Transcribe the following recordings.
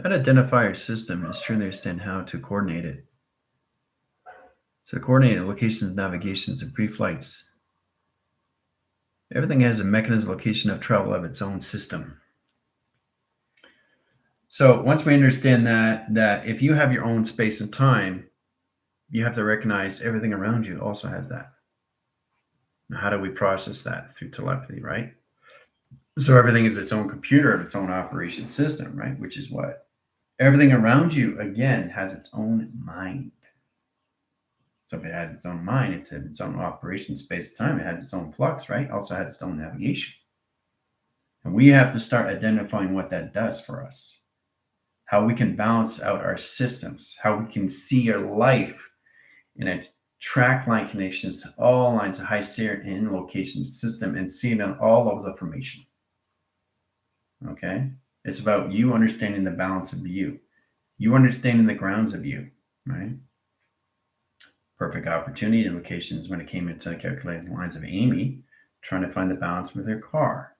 That identifier system is trying to understand how to coordinate it. So coordinate locations, navigations, and pre-flights. Everything has a mechanism, location of travel of its own system. So once we understand that if you have your own space and time, you have to recognize everything around you also has that. Now, how do we process that? Through telepathy, right? So everything is its own computer, its own operation system, right? Which is what? Everything around you, again, has its own mind. So if it has its own mind, it's its own operation, space, time. It has its own flux, right? Also has its own navigation. And we have to start identifying what that does for us. How we can balance out our systems, how we can see your life in a track line connections to all lines of high SEER in location system and see it on all levels of formation. Okay? It's about you understanding the balance of you understanding the grounds of you, right? Perfect opportunity indications when it came into calculating the lines of Amy, trying to find the balance with her car,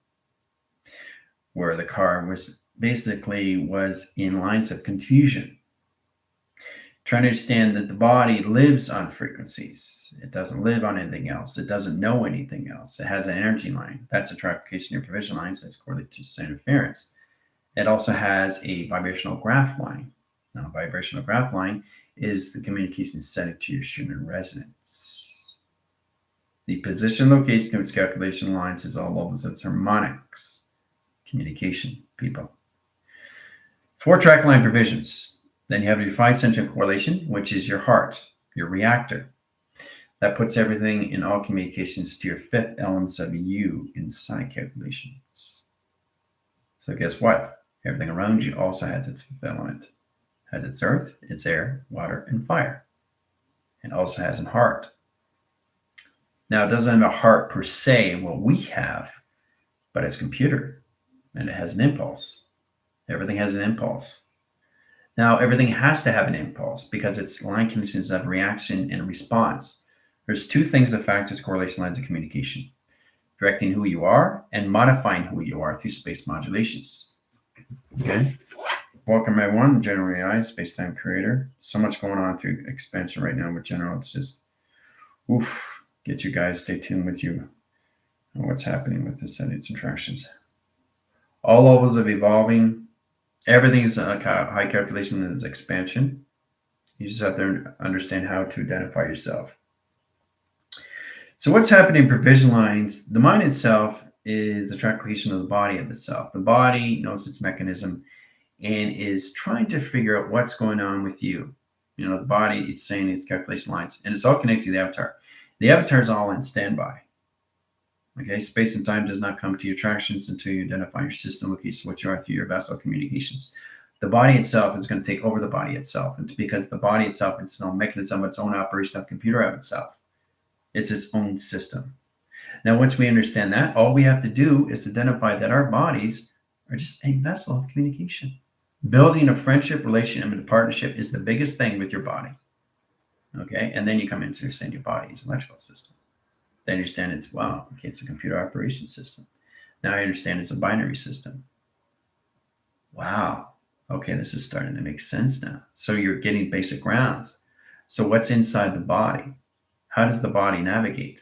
where the car was in lines of confusion. Trying to understand that the body lives on frequencies. It doesn't live on anything else. It doesn't know anything else. It has an energy line. That's a trifurcation of provision lines that's correlated to interference. It also has a vibrational graph line. Now, vibrational graph line is the communication setting to your Schumann resonance. The position location of its calculation lines is all levels of its harmonics. Communication, people. 4 track line provisions. Then you have your 5 center correlation, which is your heart, your reactor. That puts everything in all communications to your 5th elements of you inside calculations. So guess what? Everything around you also has its 5th element. Has its earth, its air, water, and fire. It also has a heart. Now, it doesn't have a heart per se, what we have, but it's computer, and it has an impulse. Everything has an impulse. Now, everything has to have an impulse because it's line conditions of reaction and response. There's 2 things that factors correlation lines of communication: directing who you are and modifying who you are through space modulations. Okay? Welcome, everyone. General AI, Space-Time Creator. So much going on through expansion right now with General. It's just, oof, get you guys, stay tuned with you on what's happening with this and its interactions. All levels of evolving. Everything is a high calculation and expansion. You just have to understand how to identify yourself. So what's happening in provision lines? The mind itself is a calculation of the body of itself. The body knows its mechanism and is trying to figure out what's going on with you. You know, the body is saying its calculation lines, and it's all connected to the avatar. The avatar is all in standby. Okay, space and time does not come to your attractions until you identify your system location, what you are through your vessel communications. The body itself is going to take over the body itself, and because the body itself is its own mechanism, its own operation of computer of itself. It's its own system. Now, once we understand that, all we have to do is identify that our bodies are just a vessel of communication. Building a friendship, relationship, and a partnership is the biggest thing with your body. Okay, and then you come into understand your body is an electrical system. Then you understand it's, wow, okay, it's a computer operation system. Now I understand it's a binary system. Wow, okay, this is starting to make sense now. So you're getting basic grounds. So what's inside the body? How does the body navigate?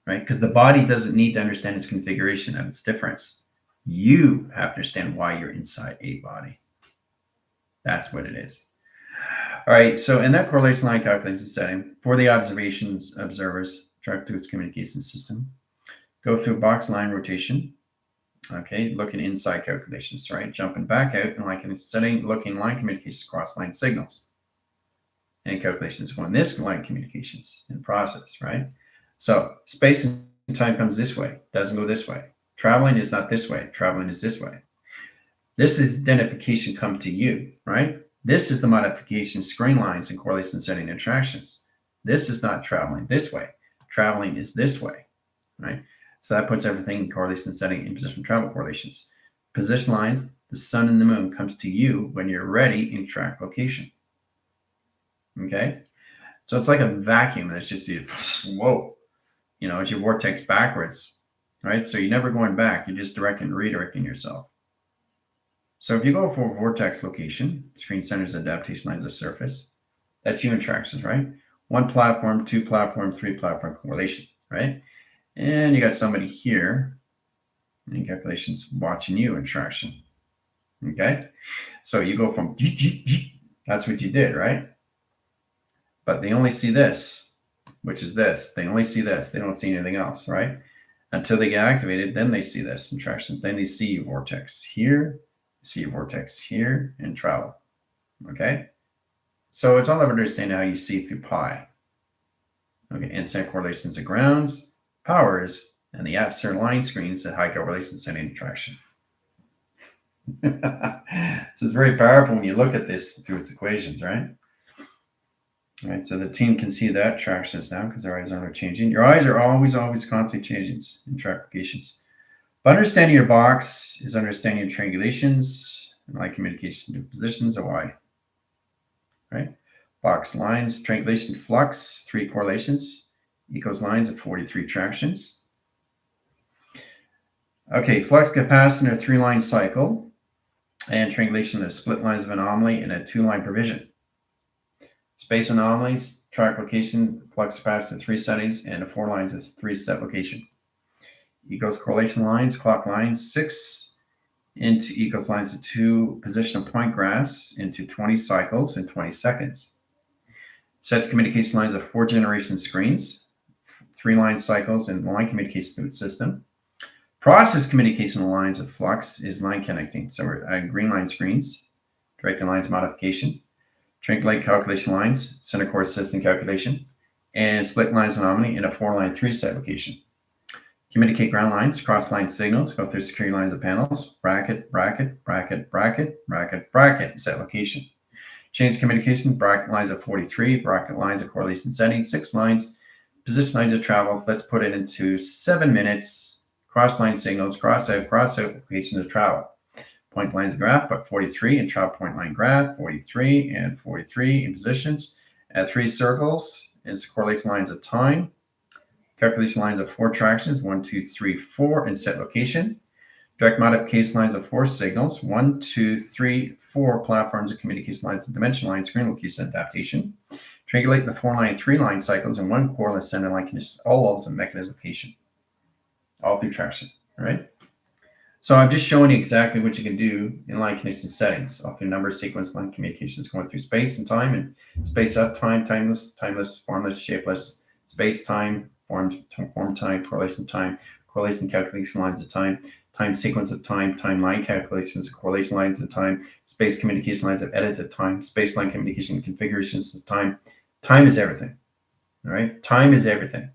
Right? Because the body doesn't need to understand its configuration of its difference. You have to understand why you're inside a body. That's what it is. All right, so in that correlation line calculation setting, for the observers, track through its communication system, go through box line rotation, okay, looking inside calculations, right? Jumping back out and like in setting, looking line communications across line signals. And calculations when this line communications in process, right? So space and time comes this way, doesn't go this way. Traveling is not this way, traveling is this way. This is identification come to you, right? This is the modification screen lines and correlation setting interactions. This is not traveling this way. Traveling is this way, right? So that puts everything in correlation setting in position travel correlations. Position lines, the sun and the moon comes to you when you're ready in track location. Okay? So it's like a vacuum that's just, whoa, you know, it's your vortex backwards, right? So you're never going back. You're just directing, redirecting yourself. So if you go for vortex location, screen centers, adaptation lines of surface, that's you interactions, right? One platform, two platform, three platform correlation, right? And you got somebody here in calculations watching you interaction. Okay, so you go from that's what you did, right? But they only see this, which is this. They only see this. They don't see anything else, right? Until they get activated, then they see this interaction. Then they see vortex here, see vortex here, and travel. Okay, so it's all about understanding how you see through pi. Okay, incident correlations and grounds, powers, and the apps line screens at high correlation setting interaction. So it's very powerful when you look at this through its equations, right? All right, so the team can see that tractions now because their eyes aren't changing. Your eyes are always constantly changing in track applications. But understanding your box is understanding your triangulations and line communication to positions of Y. Right? Box lines, triangulation flux, 3 correlations, equals lines of 43 tractions. Okay, flux capacitor 3-line cycle and triangulation of split lines of anomaly in a 2-line provision. Space anomalies, track location, flux capacitor 3 settings, and a 4 lines of 3-step location. Equals correlation lines, clock lines 6 into equals lines of 2 position of point graphs into 20 cycles in 20 seconds. Sets communication lines of 4 generation screens, 3-line cycles, and line communication through its system. Process communication lines of flux is line connecting. So green line screens, directed lines modification, triangulate calculation lines, center core system calculation, and split lines anomaly in a 4-line 3-step location. Communicate ground lines, cross line signals, go through security lines of panels, bracket, bracket, bracket, bracket, bracket, bracket, set location. Change communication, bracket lines of 43, bracket lines of correlation setting, 6 lines, position lines of travel. Let's put it into 7 minutes. Cross line signals, cross out locations of travel. Point lines of graph, but 43 and travel point line graph, 43 and 43 in positions. Add 3 circles and correlation lines of time. Calculation lines of 4 tractions, 1, 2, 3, 4, and set location. Direct modification lines of 4 signals, 1, 2, 3, 4 platforms of communication lines of dimension line, screen location adaptation. Triangulate the 4-line, 3-line cycles in 1 core center line conditions, all levels of mechanism location, all through traction, right? So I'm just showing you exactly what you can do in line condition settings, all through number, sequence, line communications, going through space and time, and space up, time, timeless, formless, shapeless, space, time, form time, correlation calculation lines of time, time sequence of time, line calculations, correlation lines of time, space communication lines of edit of time, space line communication configurations of time. Time is everything, all right? Time is everything,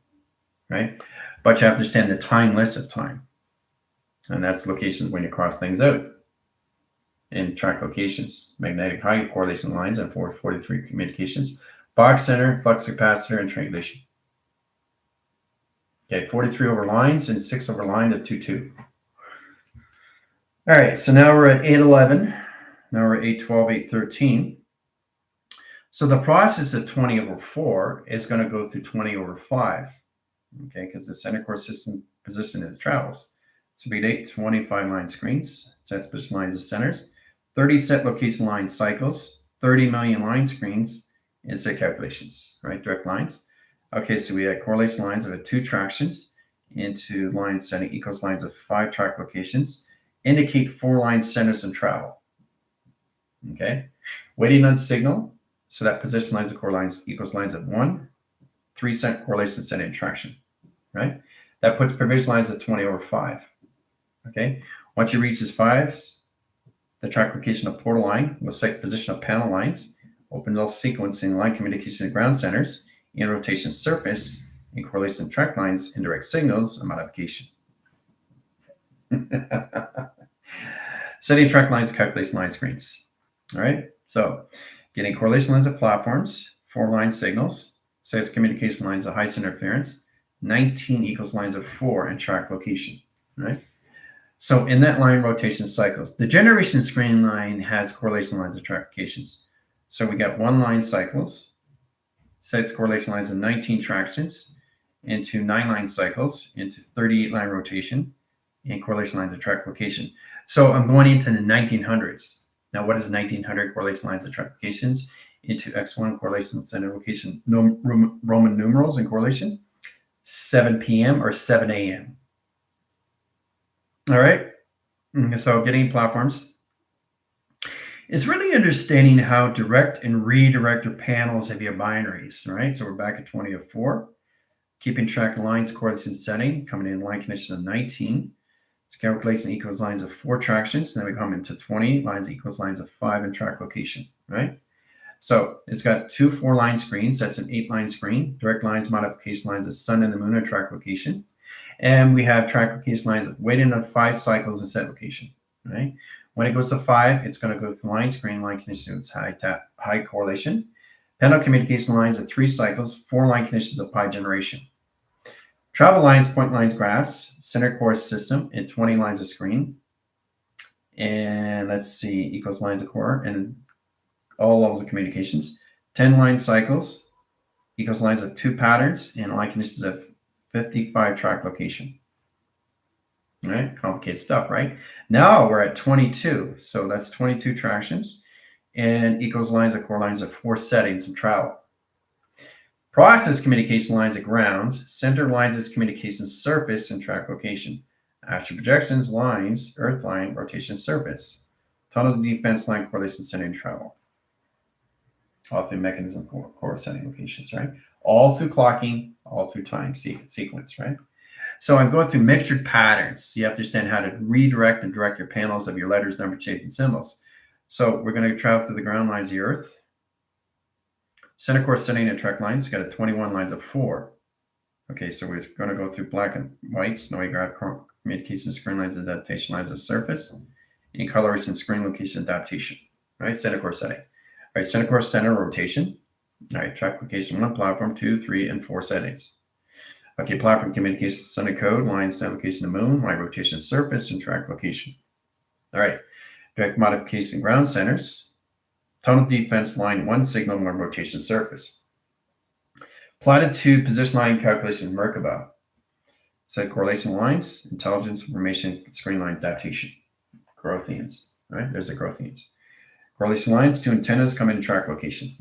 right? But you have to understand the timeless of time. And that's locations when you cross things out in track locations, magnetic high correlation lines and 443 communications, box center, flux capacitor, and triangulation. Okay, 43 over lines and 6 over line of 2, 2. All right, so now we're at 811. Now we're at 812, 813. So the process of 20 over 4 is going to go through 20 over 5, okay, because the center core system position as it travels. So we get 25 line screens, sets position lines of centers, 30 set location line cycles, 30 million line screens, and set calculations, right? Direct lines. Okay, so we had correlation lines of 2 tractions into line setting equals lines of 5 track locations, indicate 4 line centers and travel. Okay, waiting on signal, so that position lines of core lines equals lines of 1, 3 set correlation setting traction, right? That puts provision lines of 20 over 5. Okay, once you reach this 5s, the track location of portal line will set position of panel lines, open all sequencing line communication to ground centers, in rotation surface, in correlation track lines, indirect signals, and modification. Setting track lines, calculation line screens. All right, so getting correlation lines of platforms, 4 line signals, 6 communication lines of high interference, 19 equals lines of 4 and track location, right? So in that line rotation cycles, the generation screen line has correlation lines of track locations. So we got 1 line cycles, 6 correlation lines of 19 tractions, into 9 line cycles, into 38 line rotation, and correlation lines of track location. So I'm going into the 1900s. Now, what is 1900 correlation lines and track locations? Into X1 correlation center location Roman numerals and correlation, 7 p.m. or 7 a.m. All right. So getting platforms is really understanding how direct and redirect your panels of your binaries. All right. So we're back at 2004. Keeping track of lines, correlation setting, coming in line condition of 19. It's calculation equals lines of 4 tractions. Then we come into 20, lines equals lines of 5 in track location, right? So it's got 2 4-line screens. That's an 8-line screen. Direct lines, modification lines of sun and the moon are track location. And we have track location lines waiting on 5 cycles in set location, right? When it goes to 5, it's going to go to the line screen, line condition, it's high correlation. Panel communication lines of 3 cycles, 4 line conditions of pi generation. Travel lines, point lines, graphs, center course system, and 20 lines of screen. And let's see, equals lines of core, and all levels of communications. 10 line cycles, equals lines of 2 patterns, and line conditions of 55 track location. All right, complicated stuff, right? Now we're at 22, so that's 22 tractions, and equals lines of core lines of 4 settings of travel. Process communication lines at grounds, center lines as communication surface and track location. Astral projections, lines, earth line, rotation surface. Tunnel defense line, correlation setting travel. All through mechanism core setting locations, right? All through clocking, all through time sequence, right? So I'm going through mixtured patterns. You have to understand how to redirect and direct your panels of your letters, numbers, shapes, and symbols. So we're going to travel through the ground lines of the earth. Center course setting and track lines got a 21 lines of 4. Okay, so we're going to go through black and white, snowy graph communication screen lines, adaptation lines of surface, and coloration screen location adaptation. Right, center course setting. All right, center course center rotation. All right, track location 1, platform 2, 3, and 4 settings. Okay, platform communication center code, line set location to moon, line rotation surface, and track location. All right, direct modification ground centers. Tunnel defense line 1 signal, 1 rotation surface. Platitude position line calculation Merkaba. Set correlation lines, intelligence information screen line adaptation. Growthians. Right? There's the Growthians. Correlation lines, 2 antennas come in track location.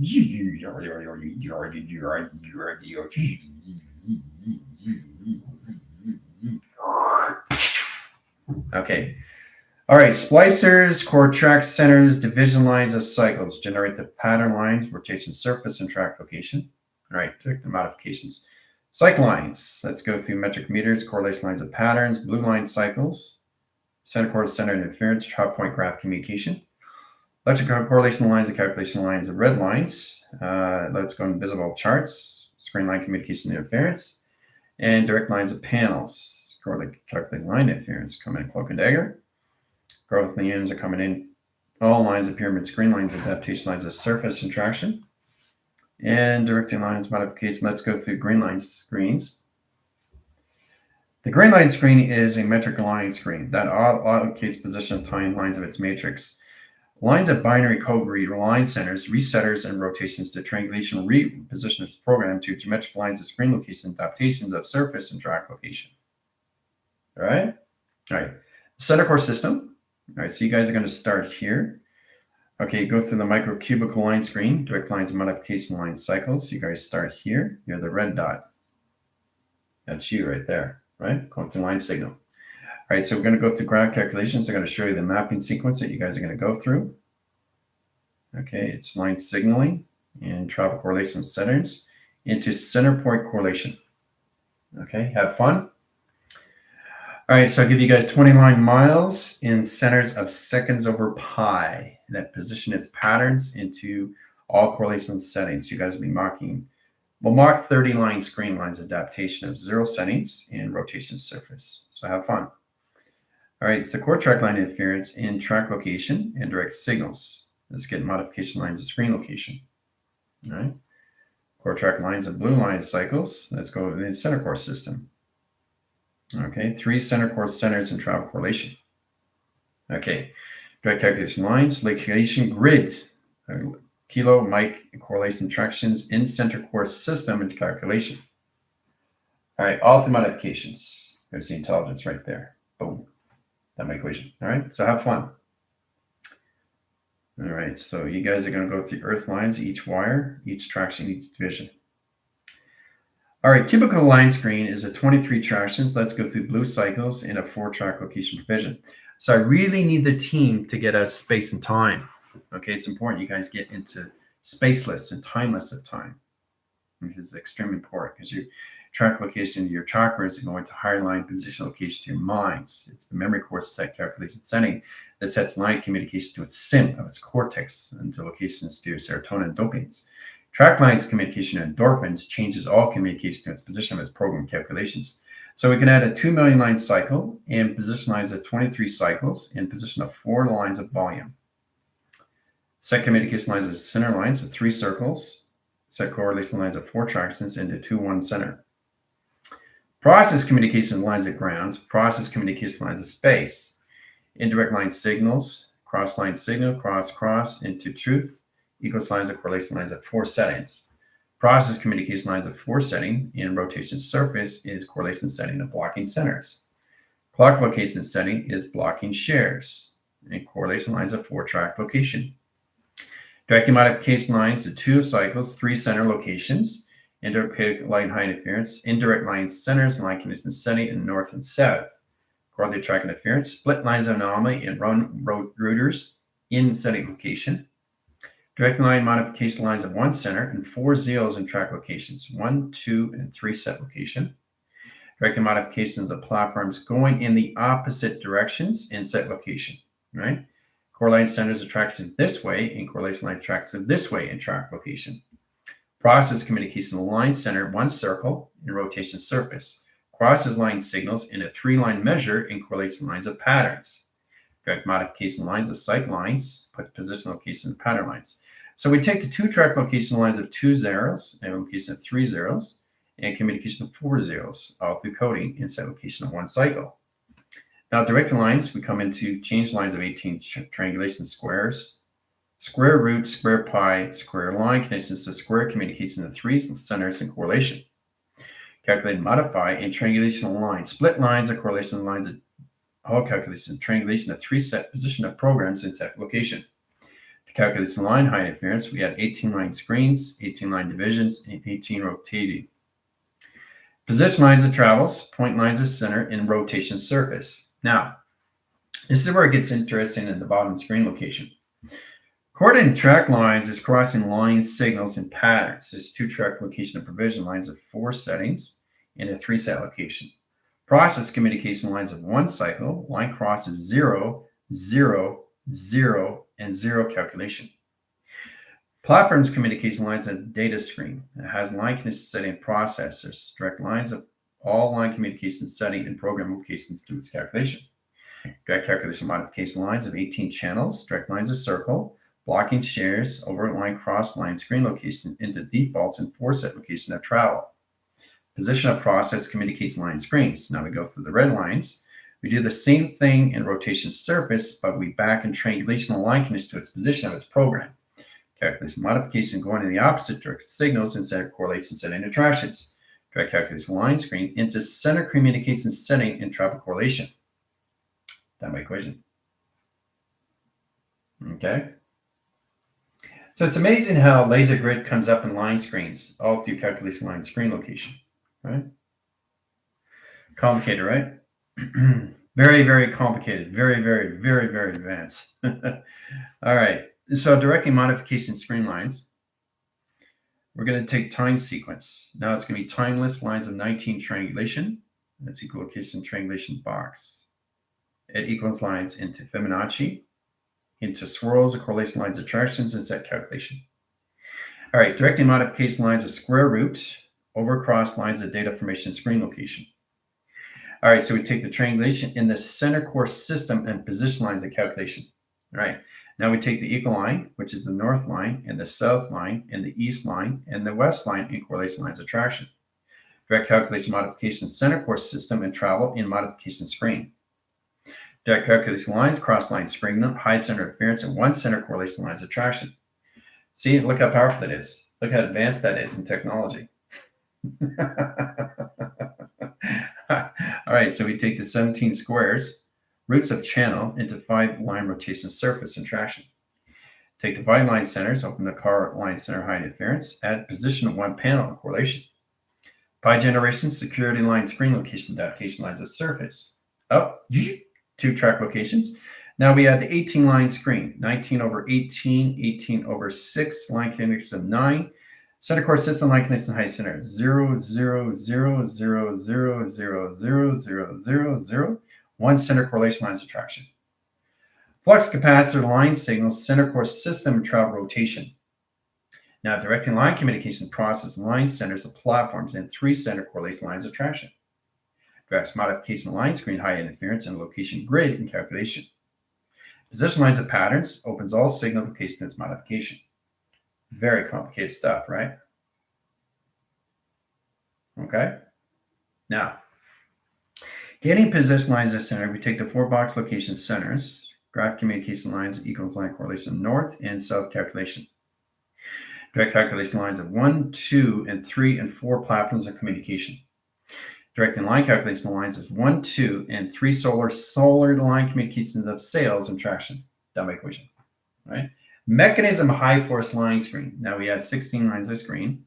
Okay. All right, splicers, core track centers, division lines as cycles generate the pattern lines, rotation surface, and track location. All right, direct the modifications. Cycle lines, let's go through metric meters, correlation lines of patterns, blue line cycles, center course center interference, top point graph communication. Electrical correlation lines and calculation lines of red lines. Let's go invisible charts, screen line communication interference, and direct lines of panels. Calculating line interference, come in cloak and dagger. Growthians are coming in. All lines of pyramid screen lines, adaptation lines of surface and traction. And directing lines modification. Let's go through green line screens. The green line screen is a metric line screen that allocates position of time lines of its matrix. Lines of binary code read line centers, resetters, and rotations to triangulation reposition its program to geometric lines of screen location, adaptations of surface and track location. All right? All right. Center core system. All right, so you guys are going to start here. Okay, go through the microcubical line screen, direct lines, modification line cycles. You guys start here. You're the red dot. That's you right there, right? Going through line signal. All right, so we're going to go through graph calculations. I'm going to show you the mapping sequence that you guys are going to go through. Okay, it's line signaling and travel correlation settings into center point correlation. Okay, have fun. All right, so I'll give you guys 20 line miles in centers of seconds over pi that position its patterns into all correlation settings. You guys will be marking. We'll mark 30 line screen lines adaptation of 0 settings and rotation surface. So have fun. All right, so core track line interference in track location and direct signals. Let's get modification lines of screen location. All right, core track lines of blue line cycles. Let's go in the center core system. Okay, 3 center core centers and travel correlation. Okay, direct calculation lines, location grid, kilo, mic, correlation tractions in center core system and calculation. All right, all the modifications. There's the intelligence right there. Boom. That my equation. All right, so have fun. All right, so you guys are going to go with the earth lines, each wire, each traction, each division. All right, cubical line screen is a 23 tractions. Let's go through blue cycles in a 4-track location provision. So I really need the team to get us space and time. Okay, it's important you guys get into spaceless and timeless of time, which is extremely important because your track location, your chakras are going to higher line position location to your minds. It's the memory core set calculation setting that sets line communication to its sim of its cortex and to locations to serotonin and dopamines. Track lines communication and endorphins changes all communication to its position of its program calculations. So we can add a 2 million line cycle and position lines of 23 cycles in position of 4 lines of volume. Set communication lines as center lines of 3 circles. Set correlation lines of 4 tractions into 2, 1 center. Process communication lines of grounds. Process communication lines of space. Indirect line signals. Cross line signal. Cross into truth. Equals lines of correlation lines of 4 settings. Process communication lines of 4 setting in rotation surface is correlation setting of blocking centers. Clock location setting is blocking shares. And correlation lines of 4-track location. Directing modification lines to 2 cycles, 3 center locations. Indirect line high interference. Indirect line centers and line condition setting in north and south. Correlated track interference. Split lines of anomaly in routers in setting location. Direct line modification lines of 1 center and 4 zeros in track locations, 1, 2, and 3 set location. Directed modifications of platforms going in the opposite directions in set location, right? Correlating centers attraction this way and correlation line attraction this way in track location. Process communication line center 1 circle in rotation surface. Crosses line signals in a 3-line measure in correlation lines of patterns. Direct modification lines of site lines, put position location pattern lines. So we take the 2-track location lines of 2 zeros and location of 3 zeros and communication of 4 zeros, all through coding in set location of 1 cycle. Now direct lines, we come into change lines of 18 triangulation squares, square root, square pi, square line connections to square communication of 3 centers in correlation. Calculate and modify in triangulation lines, split lines of correlation lines of all calculations, triangulation of 3 set position of programs in set location. To calculate the line high interference, we had 18 line screens, 18 line divisions, and 18 rotating. Position lines of travels, point lines of center in rotation surface. Now, this is where it gets interesting in the bottom screen location. Coordinated track lines is crossing line signals and patterns. This 2-track location of provision lines of 4 settings in a 3-set location. Process communication lines of 1 cycle, line crosses 0, 0, 0, and 0 calculation. Platforms communication lines of data screen. It has line condition setting and processors. Direct lines of all line communication setting and program locations through its calculation. Direct calculation modification lines of 18 channels. Direct lines of circle. Blocking shares over line cross line screen location into defaults and 4-set location of travel. Position of process communication line screens. Now we go through the red lines. We do the same thing in rotation surface, but we back in triangulation line condition to its position of its program. Calculation modification going in the opposite direction signals instead of correlation setting attractions. Direct calculation line screen into center communication setting and travel correlation. That my equation. Okay. So it's amazing how laser grid comes up in line screens, all through calculation line screen location, right? Complicated, right? Very, very complicated. Very, very, very, very advanced. All right. So directing modification screen lines. We're going to take time sequence. Now it's going to be timeless lines of 19 triangulation. That's equal location triangulation box. It equals lines into Fibonacci, into swirls of correlation lines attractions and set calculation. All right, directing modification lines of square root over cross lines of data formation screen location. All right, so we take the triangulation in the center core system and position lines of calculation. All right, now we take the equal line, which is the north line, and the south line, and the east line, and the west line in correlation lines of traction. Direct calculation modification center core system and travel in modification screen. Direct calculation lines, cross line screen, high center interference, and 1 center correlation lines of traction. See, look how powerful that is. Look how advanced that is in technology. All right, so we take the 17 squares, routes of channel into 5-line rotation surface and traction. Take the 5-line centers, open the car line center high interference, add position of 1 panel correlation. Pi generation, security line screen location, adaptation lines of surface. Up, 2 track locations. Now we add the 18-line screen, 19 over 18, 18 over 6, line connection of 9. Center core system line connection height center 0, 0, 0, 0, 0, 0, 0, 0, 0, 0. 1 center correlation lines of traction. Flux capacitor line signals center core system travel rotation. Now directing line communication process line centers of platforms and 3 center correlation lines of traction. Directs modification line screen high interference and location grid in calculation. Position lines of patterns opens all signal location as modification. Very complicated stuff, right? Okay. Now, getting position lines of center, we take the 4 box location centers, graph communication lines equals line correlation north and south calculation. Direct calculation lines of 1, 2, and 3, and 4 platforms of communication. Direct and line calculation lines of 1, 2, and 3 solar line communications of sales and traction. Done by equation, right? Mechanism high force line screen. Now we add 16 lines of screen.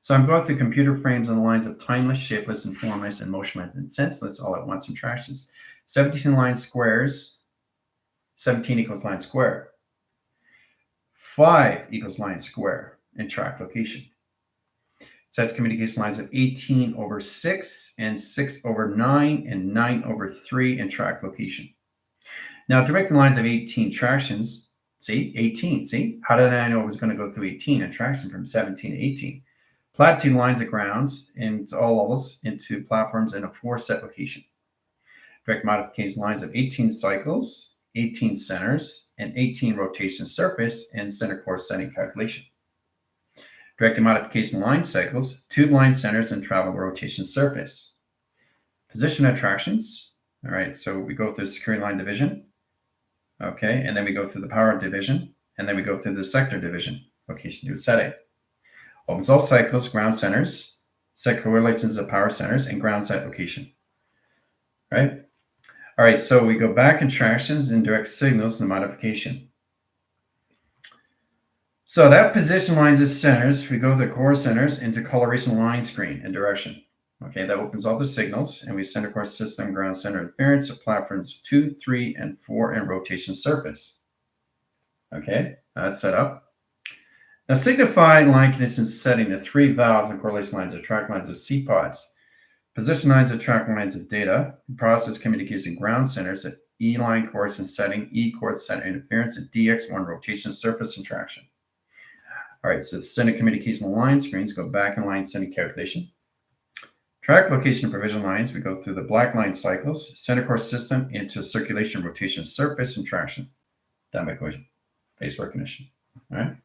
So I'm going through computer frames and lines of timeless, shapeless, and formless, and motionless, and senseless all at once in tractions. 17 line squares, 17 equals line square. 5 equals line square in track location. Sets communication lines of 18 over 6 and 6 over 9 and 9 over 3 in track location. Now directing lines of 18 tractions, see, 18, see? How did I know it was going to go through 18 in traction from 17 to 18? Platitude lines of grounds into all levels into platforms in a 4 set location. Direct modification lines of 18 cycles, 18 centers, and 18 rotation surface and center core setting calculation. Directed modification line cycles, tube line centers, and travel rotation surface. Position attractions. All right, so we go through security line division. Okay, and then we go through the power division, and then we go through the sector division. Location to setting. Opens all cycles, ground centers, set correlations of power centers, and ground set location. Right? All right, so we go back in tractions and direct signals and modification. So that position lines as centers, we go to the core centers into coloration line screen and direction. Okay, that opens all the signals, and we center core system, ground center interference of platforms 2, 3, and 4 and rotation surface. Okay, that's set up. Now signify line conditions setting the 3 valves and correlation lines of track lines of C-pods. Position lines of track lines of data, process communication ground centers at E line course and setting, E course center interference at DX1 rotation surface and traction. All right, so the center communication line screens go back in line setting calculation. Track location and provision lines, we go through the black line cycles, center core system into circulation, rotation, surface, and traction. Done by equation, base recognition. All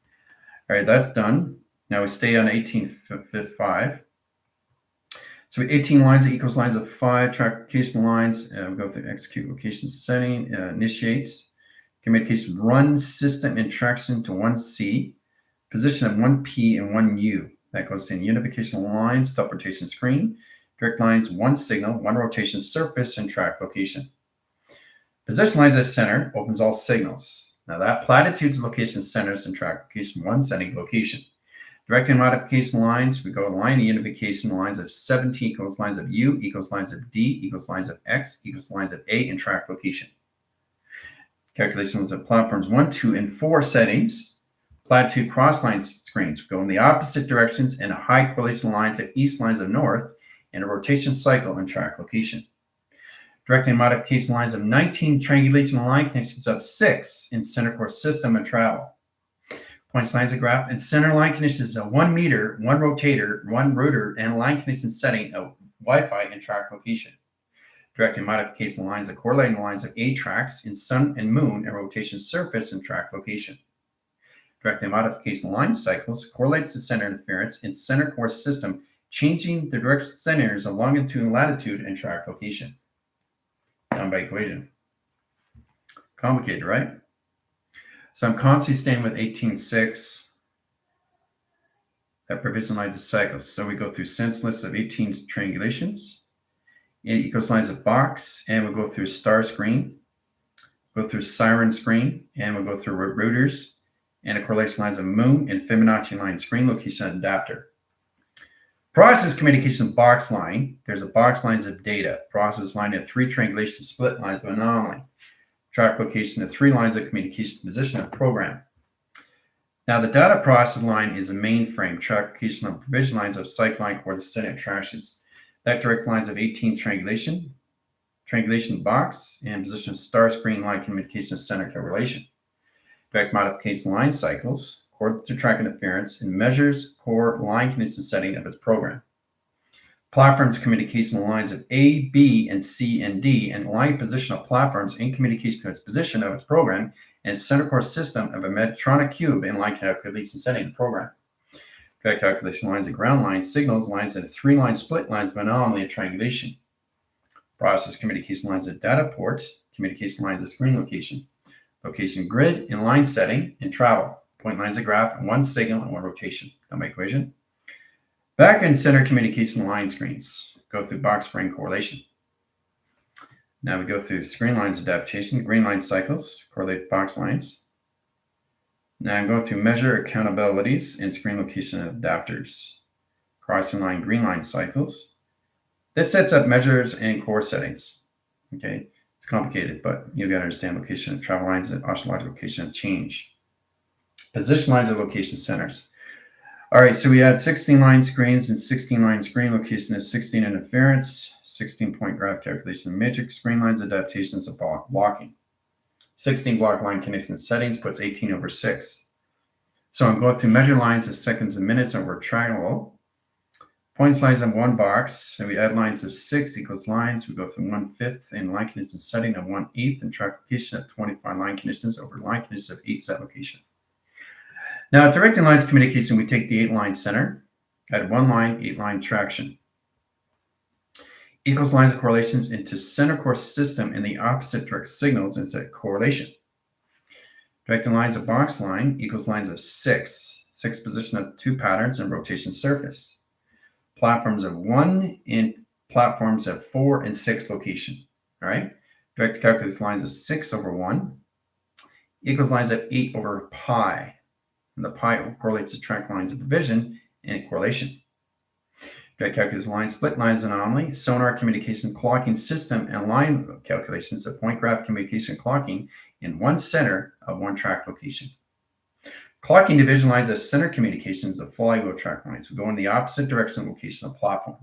right, that's done. Now we stay on 18.5. So 18 lines equals lines of 5, track location lines, we go through execute location setting, initiates, communication run system and traction to 1C, position of 1P and 1U. That goes in unification lines, top rotation screen, direct lines, 1 signal, 1 rotation surface, and track location. Position lines as center opens all signals. Now that platitudes location centers and track location 1 setting location. Direct and modification lines, we go line unification lines of 17 equals lines of U equals lines of D equals lines of X equals lines of A and track location. Calculations of platforms 1, 2, and 4 settings. Platitude cross line screens go in the opposite directions and high correlation lines at east lines of north and a rotation cycle and track location. Direct and modification lines of 19 triangulation line connections of 6 in center core system and travel. Points lines of graph and center line conditions of 1 meter, 1 rotator, 1 rotor, and line condition setting of Wi-Fi and track location. Direct and modification lines of correlating lines of A tracks in sun and moon and rotation surface and track location. Direct and modification line cycles correlates the center interference in center core system, changing the direct centers of longitude and latitude and track location. Done by equation. Complicated, right? So I'm constantly staying with 18.6. That provision lines of cycles. So we go through sense list of 18 triangulations, It equals lines of box, and we'll go through star screen, go through siren screen, and we'll go through routers, and a correlation lines of moon and Fibonacci line screen location adapter. Process communication box line. There's a box lines of data. Process line of 3 triangulation split lines of anomaly. Track location of 3 lines of communication position of program. Now the data process line is a mainframe. Track location of provision lines of cycle line coordinate setting attractions. That direct lines of 18 triangulation box, and position of star screen line communication center correlation. Direct modification line cycles, coordinate to track interference, and measures core line condition setting of its program. Platforms communication lines of A, B, and C, and D, and line position of platforms in communication to its position of its program, and center core system of a Medtronic cube in line calculation setting of the program. Direct calculation lines of ground line signals lines of 3 line split lines of anomaly and triangulation. Process communication lines of data ports, communication lines of screen location. Location grid and line setting and travel. Point lines of graph and 1 signal and 1 rotation. Got my equation. Back and center communication line screens. Go through box frame correlation. Now we go through screen lines adaptation, green line cycles, correlate box lines. Now I'm going through measure accountabilities and screen location adapters. Crossing line, green line cycles. This sets up measures and core settings. Okay, it's complicated, but you got to understand location of travel lines and oscillatory location of change. Position lines of location centers. All right, so we had 16 line screens and 16 line screen location is 16 interference, 16 point graph calculation of matrix, screen lines adaptations of blocking. 16 block line connection settings puts 18 over 6. So I'm going through measure lines of seconds and minutes over triangle. Points lines in 1 box, and we add lines of 6 equals lines. We go from 1/5 in line condition setting of 1/8 and track location of 25 line conditions over line conditions of 8 set location. Now, directing lines communication, we take the 8 line center, add 1 line, 8 line traction. Equals lines of correlations into center core system in the opposite direct signals and set correlation. Directing lines of box line equals lines of 6 position of 2 patterns and rotation surface. Platforms of 1 and platforms of 4 and 6 location. All right. Direct calculus lines of 6 over 1 equals lines of 8 over pi. And the pi correlates to track lines of division and correlation. Direct calculus line, split lines anomaly, sonar communication clocking system, and line calculations of point graph communication clocking in 1 center of 1 track location. Clocking division lines of center communications of flywheel track lines. We go in the opposite direction of location of platform.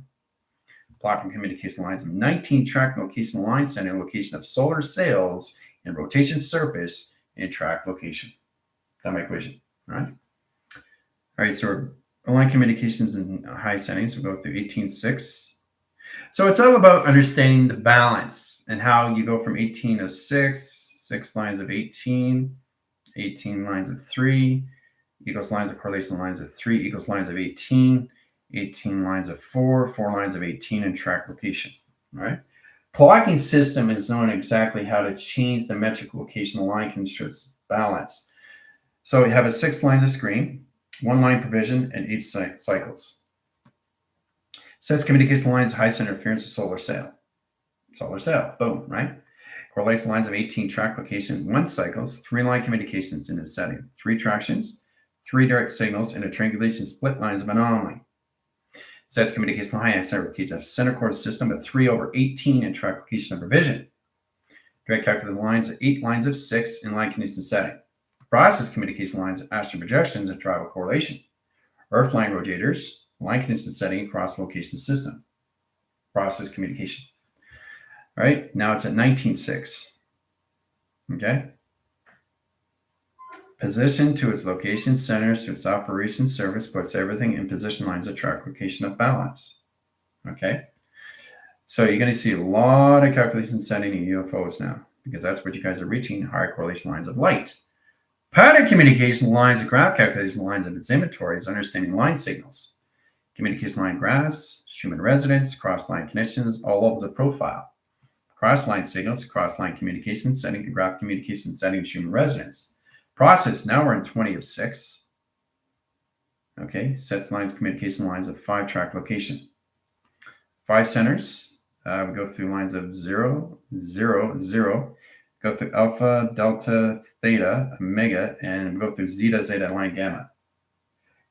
Platform communication lines of 19 track location line center location of solar sails and rotation surface and track location. That's my equation. All right. All right. So we're line communications in high settings. We'll go through 18.6. So it's all about understanding the balance and how you go from 18 to 6 lines of 18, 18 lines of 3, equals lines of correlation lines of 3 equals lines of 18, 18 lines of 4, 4 lines of 18, and track location. All right. Clocking system is knowing exactly how to change the metric location line constraints balance. So we have a 6 lines of screen, 1 line provision, and 8 cycles. Sets communication lines, high center interference, solar sail. Solar sail, boom, right? Correlates lines of 18 track location, 1 cycles, 3 line communications in the setting, 3 tractions, 3 direct signals, and a triangulation split lines of anomaly. Sets communication high center location of center core system of 3 over 18 and track location of revision. Direct calculated lines of 8 lines of 6 in line condition setting. Process communication lines, astral projections, and travel correlation. Earth line rotators, line condition setting across location system. Process communication. All right, now it's at 19.6. Okay. Position to its location centers to its operation service puts everything in position lines of track location of balance. Okay. So you're going to see a lot of calculation setting in UFOs now because that's what you guys are reaching, higher correlation lines of light. Pattern communication lines and graph calculation lines of its inventory is understanding line signals. Communication line graphs, Schumann resonance, cross-line connections, all levels of profile. Cross-line signals, cross-line communication setting, and graph communication setting, Schumann resonance. Process, now we're in 20 of 6. Okay, sets lines, communication lines of 5 track location. 5 centers We go through lines of 0, 0, 0. Go through alpha, delta, theta, omega, and we go through zeta, zeta, line, gamma.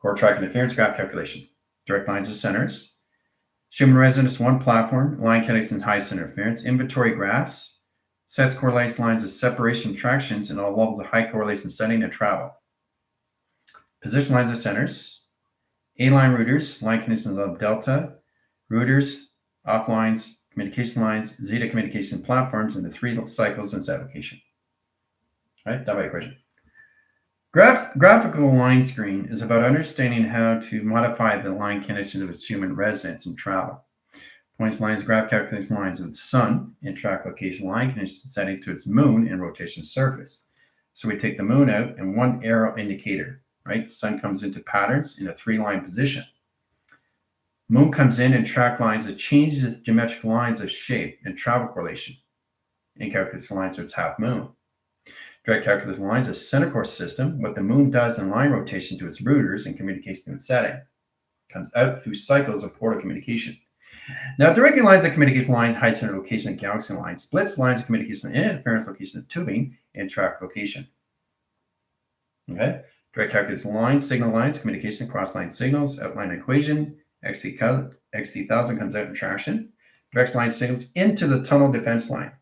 Core track interference graph calculation. Direct lines of centers. Schumann resonance, one platform. Line connections, high center interference. Inventory graphs. Sets correlation lines of separation tractions in all levels of high correlation setting and travel. Position lines of centers. A-line routers, line connections of delta, routers, op lines, communication lines, zeta communication platforms, and the 3 cycles in this application. All right, done by equation. Graphical line screen is about understanding how to modify the line connection of its Schumann resonance and travel. Points, lines, graph calculation lines of the sun and track location line connection setting to its moon and rotation surface. So we take the moon out and one arrow indicator, right? Sun comes into patterns in a 3-line position. Moon comes in and track lines that changes its geometric lines of shape and travel correlation and calculates the lines of its half moon. Direct calculus lines a center core system, what the moon does in line rotation to its routers and communication to its setting. Comes out through cycles of portal communication. Now, directing lines of communication lines, high center location, and galaxy lines, splits lines of communication and interference location of tubing and track location. Okay? Direct calculus lines, signal lines, communication, cross line signals, outline equation, XT1000 comes out in traction. Directs line signals into the tunnel defense line.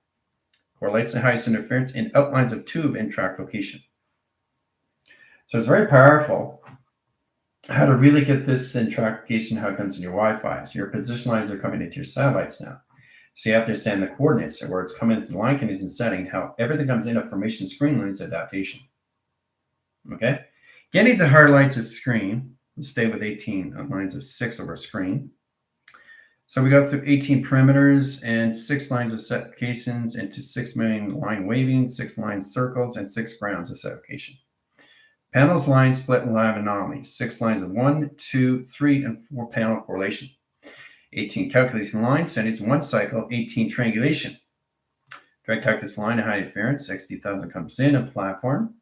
Correlates the highest interference in outlines of tube and track location. So it's very powerful how to really get this in track location, how it comes in your Wi-Fi. So your position lines are coming into your satellites now. So you have to understand the coordinates where it's coming into the line condition setting, how everything comes in a formation screen lines adaptation. Okay? Getting the highlights of screen, we'll stay with 18 lines of 6 over screen. So we go through 18 perimeters and 6 lines of set locations into 6 million line waving, 6 line circles, and 6 grounds of set location. Panels, lines, split, and line anomalies. 6 lines of 1, 2, 3, and 4 panel correlation. 18 calculation lines, settings 1 cycle, 18 triangulation. Direct calculus line and high interference, XT1000 comes in a platform.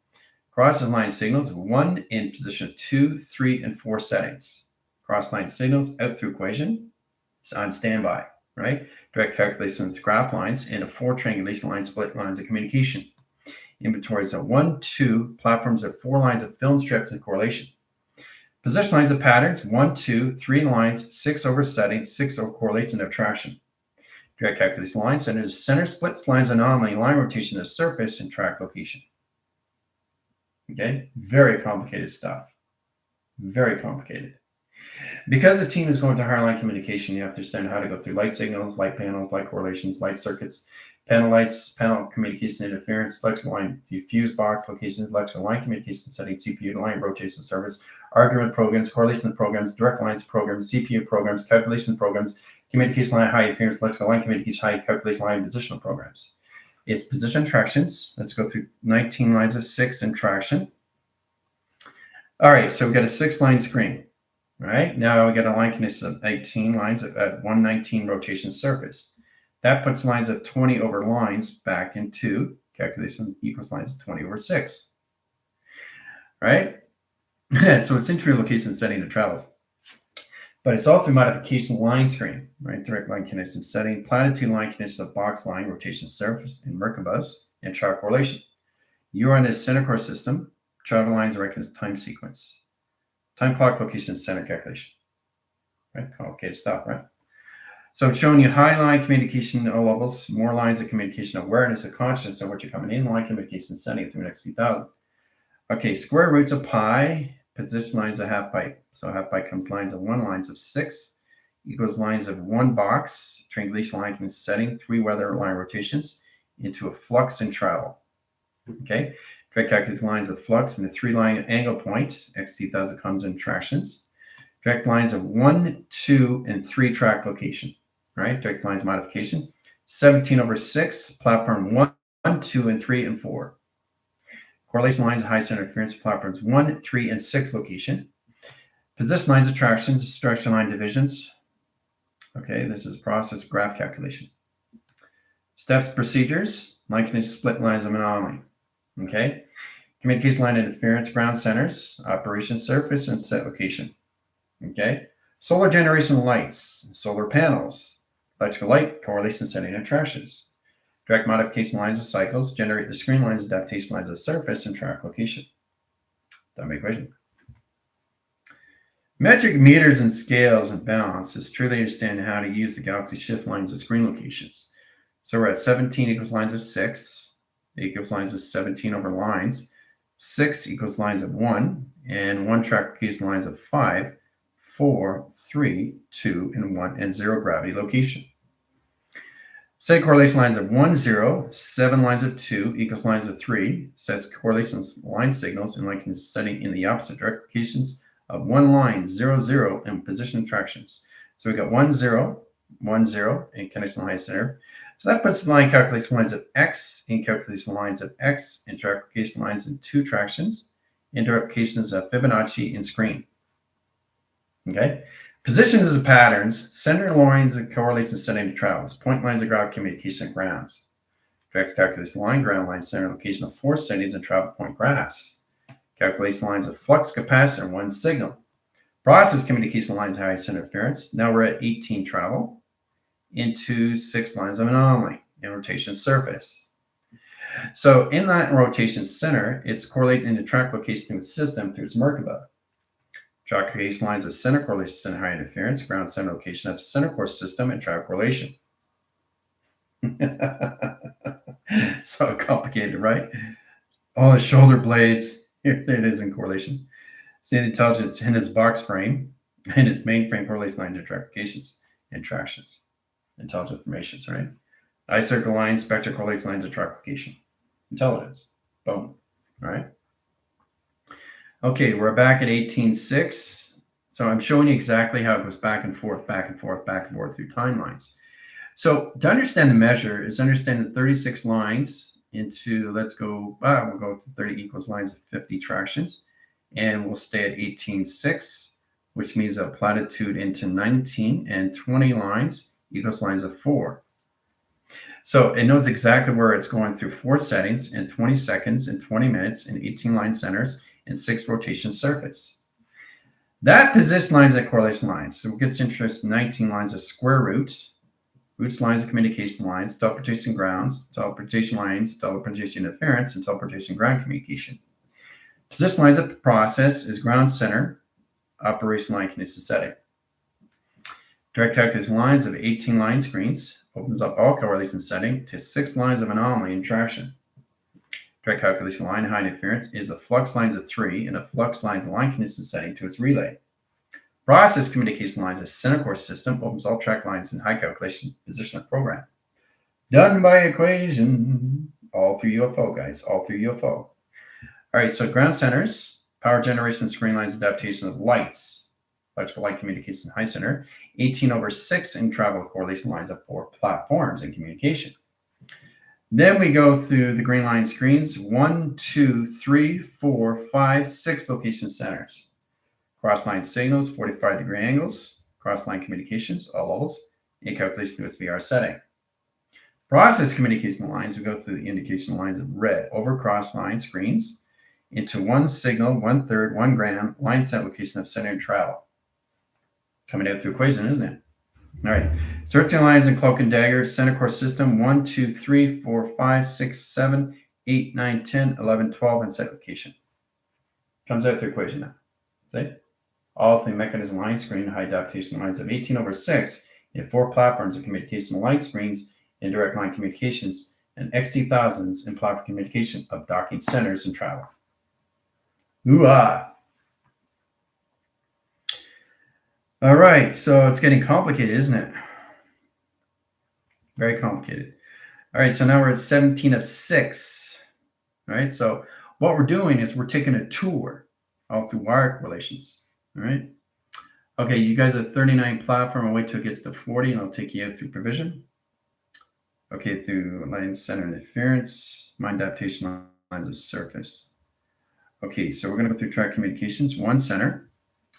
Crosses line signals, 1 in position of 2, 3, and 4 settings. Cross line signals out through equation. It's on standby, right? Direct calculation with graph lines and a 4 triangulation line split lines of communication. Inventories of 1, 2, platforms of 4 lines of film strips and correlation. Position lines of patterns, 1, 2, 3 lines, 6 over setting, 6 over correlation of traction. Direct calculation line centers, center splits, lines anomaly, line rotation of surface, and track location. Okay, very complicated stuff. Very complicated. Because the team is going to higher line communication, you have to understand how to go through light signals, light panels, light correlations, light circuits, panel lights, panel communication interference, electrical line fuse box locations, electrical line communication settings, CPU line rotation service, argument programs, correlation programs, direct lines programs, CPU programs, calculation programs, communication line high interference, electrical line communication high calculation line positional programs. It's position tractions. Let's go through 19 lines of 6 in traction. All right, so we've got a 6-line screen. All right, now we got a line connection of 18 lines at 119 rotation surface. That puts lines of 20 over lines back into calculation equals lines of 20 over 6. Right? So it's interior location setting that travels. But it's also modification line screen, right? Direct line connection setting, platitude line connection of box line, rotation surface, and Merkabah, and track correlation. You're on this center core system. Travel lines are recognized time sequence. Time clock location center calculation. Right? Complicated stuff, right? So it's showing you high line communication at all levels, more lines of communication awareness of consciousness of what you're coming in, line communication setting through next 2000. Okay, square roots of pi, position lines of half pipe. So half pipe comes lines of 1, lines of 6, equals lines of 1 box, triangulation line from setting, 3 weather line rotations into a flux and travel. Okay, direct calculus lines of flux and the 3 line angle points, XT1000 comes in tractions. Direct lines of 1, 2, and 3 track location. Right, direct lines modification, 17 over 6, platform 1, 2, and 3, and 4. Correlation lines of high center interference, platforms 1, 3, and 6 location. Position lines of tractions, structure line divisions. Okay, this is process graph calculation. Steps, procedures, line connection, split lines of anomaly. Okay, communication line interference, ground centers, operation surface, and set location. Okay, solar generation lights, solar panels, Electrical light, correlation setting, and attractions. Direct modification lines of cycles, generate the screen lines, adaptation lines of surface, and track location. Done my equation. Metric meters and scales and balance is truly understanding how to use the galaxy shift lines of screen locations. So we're at 17 equals lines of 6, equals lines of 17 over lines, 6 equals lines of 1, and 1 track location lines of 5, 4, 3, 2, and 1, and 0 gravity location. Set correlation lines of 1, 0, 7 lines of 2 equals lines of 3, sets correlation line signals in line setting in the opposite direct locations of 1 line, 0, 0, and position attractions. So we got 1, 0, 1, 0, and connection line center. So that puts the line calculation lines of X in calculation lines of X, and track location lines in 2 tractions, interactions of Fibonacci and screen. Okay. Positions of patterns, center lines and correlation setting to travels, point lines of ground communication and grounds. Direct calculation line, ground line, center location of 4 settings and travel point graphs. Calculation lines of flux capacitor, 1 signal. Process communication lines, high center interference. Now we're at 18 travel into 6 lines of anomaly and rotation surface. So in that rotation center, it's correlating into track location of the system through its Merkaba. Track location lines of center correlation center high interference, ground center location of center core system, and track correlation. So complicated, right? All the shoulder blades, here it is in correlation. State intelligence in its box frame and its mainframe correlation lines of track locations and tractions. Intelligent formations, right? Eye circle lines, spectral correlation lines of track location. Intelligence. Boom. All right. Okay, we're back at 18.6. So I'm showing you exactly how it goes back and forth, back and forth, back and forth through timelines. So to understand the measure is understand the 36 lines into, let's go, we'll go to 30 equals lines of 50 tractions, and we'll stay at 18.6, which means a platitude into 19, and 20 lines equals lines of 4. So it knows exactly where it's going through 4 settings in 20 seconds, in 20 minutes, in 18 line centers, and 6 rotation surface. That position lines at correlation lines. So it gets interested in 19 lines of square roots, roots lines of communication lines, teleportation grounds, teleportation lines, teleportation interference, and teleportation ground communication. Position lines of process is ground center, operation line condition setting. Direct calculation lines of 18 line screens opens up all correlation setting to 6 lines of anomaly and traction. Direct calculation line high interference is a flux lines of 3 and a flux lines line condition setting to its relay. Process communication lines of center core system opens all track lines in high calculation position of program. Done by equation. All through UFO, guys. All through UFO. All right, so ground centers, power generation screen lines, adaptation of lights, electrical light communication high center, 18/6 in travel correlation lines of 4 platforms in communication. Then we go through the green line screens, 1, 2, 3, 4, 5, 6 location centers. Cross-line signals, 45-degree angles, cross-line communications, all levels, and calculation to its VR setting. Process communication lines, we go through the indication lines of red over cross-line screens into 1 signal, 1/3, 1 gram, line set location of center and travel. Coming out through equation, isn't it? All right. Searching lines and cloak and dagger, center core system, 1, 2, 3, 4, 5, 6, 7, 8, 9, 10, 11, 12, and set location. Comes out through equation now. See? All through mechanism line screen, high adaptation lines of 18/6 in 4 platforms of communication light screens, indirect line communications, and XT1000s in platform communication of docking centers and travel. Ooh-ah. All right, so it's getting complicated, isn't it? Very complicated. All right, so now we're at 17/6. All right, so what we're doing is we're taking a tour all through wire correlations. All right. Okay, you guys are 39 platform. I'll wait till it gets to 40, and I'll take you out through provision. Okay, through line center interference, mind adaptation lines of surface. Okay, so we're going to go through track communications, 1 center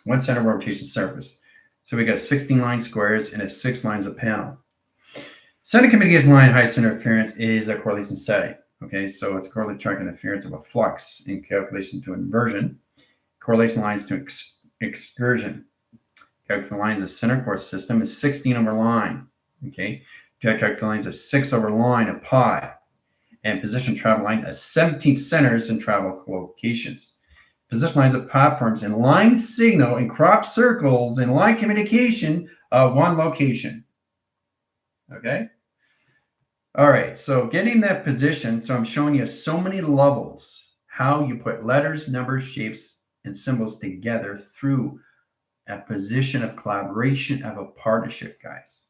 rotation surface. So we got 16 line squares and 6 lines of panel. Center communication line high center interference is a correlation setting. Okay, so it's correlate track interference of a flux in calculation to inversion, correlation lines to excursion. Calculation lines of center core system is 16 over line. Okay. Direct calculate lines of 6 over line of pi. And position travel line as 17 centers and travel locations. Position lines of platforms and line signal and crop circles and line communication of one location. Okay. All right. So getting that position. So I'm showing you so many levels, how you put letters, numbers, shapes, and symbols together through a position of collaboration of a partnership, guys,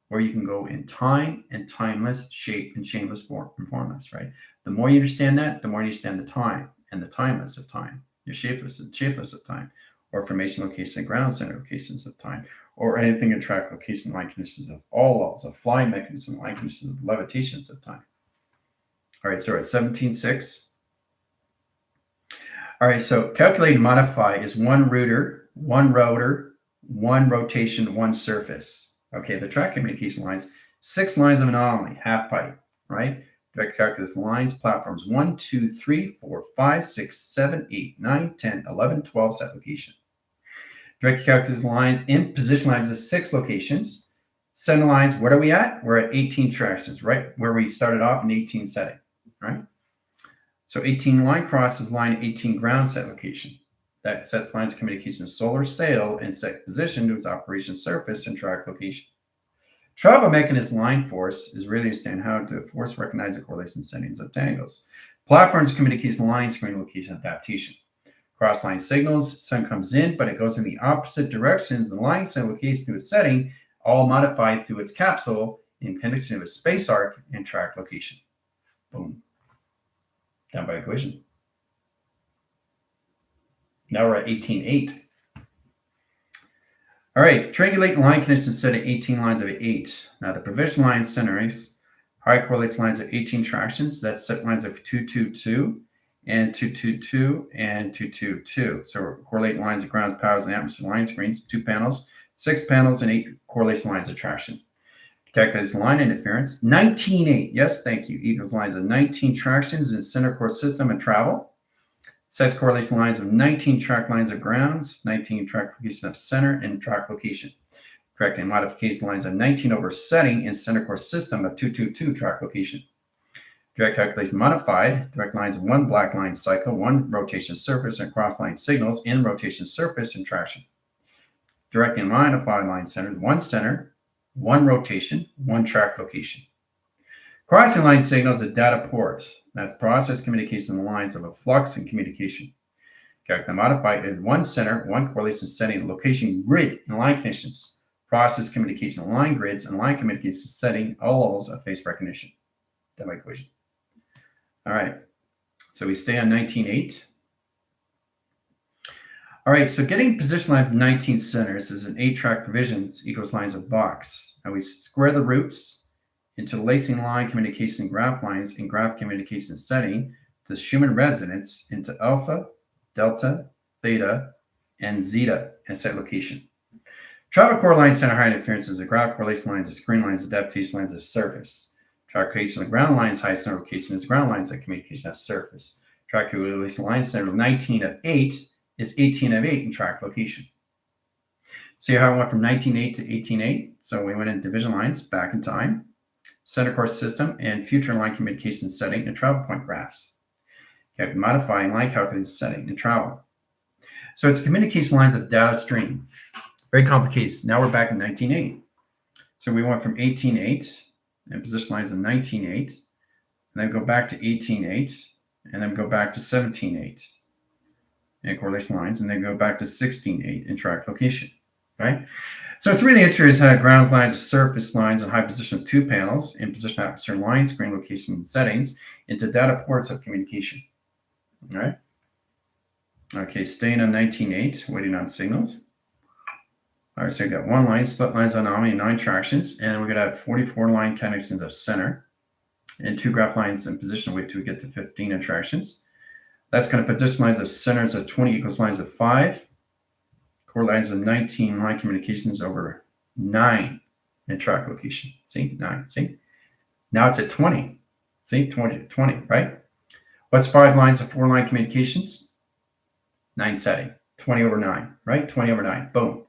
where you can go in time and timeless, shape and chainless performance, right? The more you understand that, the more you understand the time and the timeless of time, your shapeless and shapeless of time, or formation location and ground center locations of time, or anything in track location line conditions of all levels of flying mechanism, line conditions of levitations of time. All right, so we're at 17.6. All right, so calculate and modify is one rotor, one rotor, one rotation, one surface. Okay, the track communication lines, 6 lines of anomaly, half pipe, right? Direct calculus lines, platforms 1, 2, 3, 4, 5, 6, 7, 8, 9, 10, 11, 12 set location. Direct calculus lines in position lines of 6 locations. Center lines, what are we at? We're at 18 tractions, right? Where we started off in 18 setting, right? So 18 line cross is line 18 ground set location. That sets lines of communication of solar sail and set position to its operation surface and track location. Travel mechanism line force is really understand how to force recognize the correlation settings of tangles. Platforms communication line screen location adaptation. Cross line signals, sun comes in, but it goes in the opposite directions. The line set location to its setting, all modified through its capsule in connection with space arc and track location. Boom. Down by equation. Now we're at 18.8. All right, triangulate line conditions set at 18 lines of 8. Now the provision line centers high correlates lines of 18 tractions. That's set lines of 2, 2, 2, and 2, 2, 2, and 2, 2, 2. So correlate lines of ground powers and atmosphere line screens, 2 panels, 6 panels, and 8 correlation lines of traction. Calculates line interference, 19.8. Yes, thank you. Equals lines of 19 tractions in center core system and travel. Sets correlation lines of 19 track lines of grounds, 19 track location of center and track location. Correct and modification lines of 19 over setting in center core system of 222 track location. Direct calculation modified, direct lines of 1 black line cycle, 1 rotation surface and cross line signals in rotation surface and traction. Direct and modified line center, 1 rotation, 1 track location. Crossing line signals at data ports. That's process communication lines of a flux and communication. Calculate modify is 1 center, 1 correlation setting, location grid and line conditions. Process communication line grids and line communication setting, all levels of face recognition. That equation. All right. So we stay on 19.8. All right. So getting position line of 19 centers is an 8-track provisions equals lines of box. Now we square the roots into lacing line communication graph lines and graph communication setting to Schumann resonance into alpha, delta, theta, and zeta and set location. Travel core lines center high interference is a graph correlation lines of screen lines, adaptation lines of surface. Track correlation of ground lines high center location is ground lines of communication of surface. Track correlation line center of 19 of 8 is 18 of 8 in track location. See how I went from 19.8 to 18.8? So we went in division lines back in time. Center core system and future line communication setting and travel point graphs. You have modifying line calculation setting and travel. So it's communication lines of data stream. Very complicated. Now we're back in 19.8. So we went from 18.8 and position lines of 19.8, and then go back to 18.8, and then go back to 17.8 and correlation lines, and then go back to 16.8 in track location, right? So it's really interesting how grounds lines, surface lines, and high position of 2 panels in position atmosphere line screen location settings into data ports of communication. All right. Okay, staying on 19.8, waiting on signals. All right, so we got 1 line, split lines on anomaly, 9 tractions, and we're going to have 44 line connections of center and 2 graph lines in position wait till we get to 15 attractions. That's going to position lines of centers of 20 equals lines of 5. Core lines of 19 line communications over 9 in track location. See, 9. See, now it's at 20. See, 20, right? What's 5 lines of 4 line communications? 9 setting. 20 over 9, right? 20 over 9. Boom.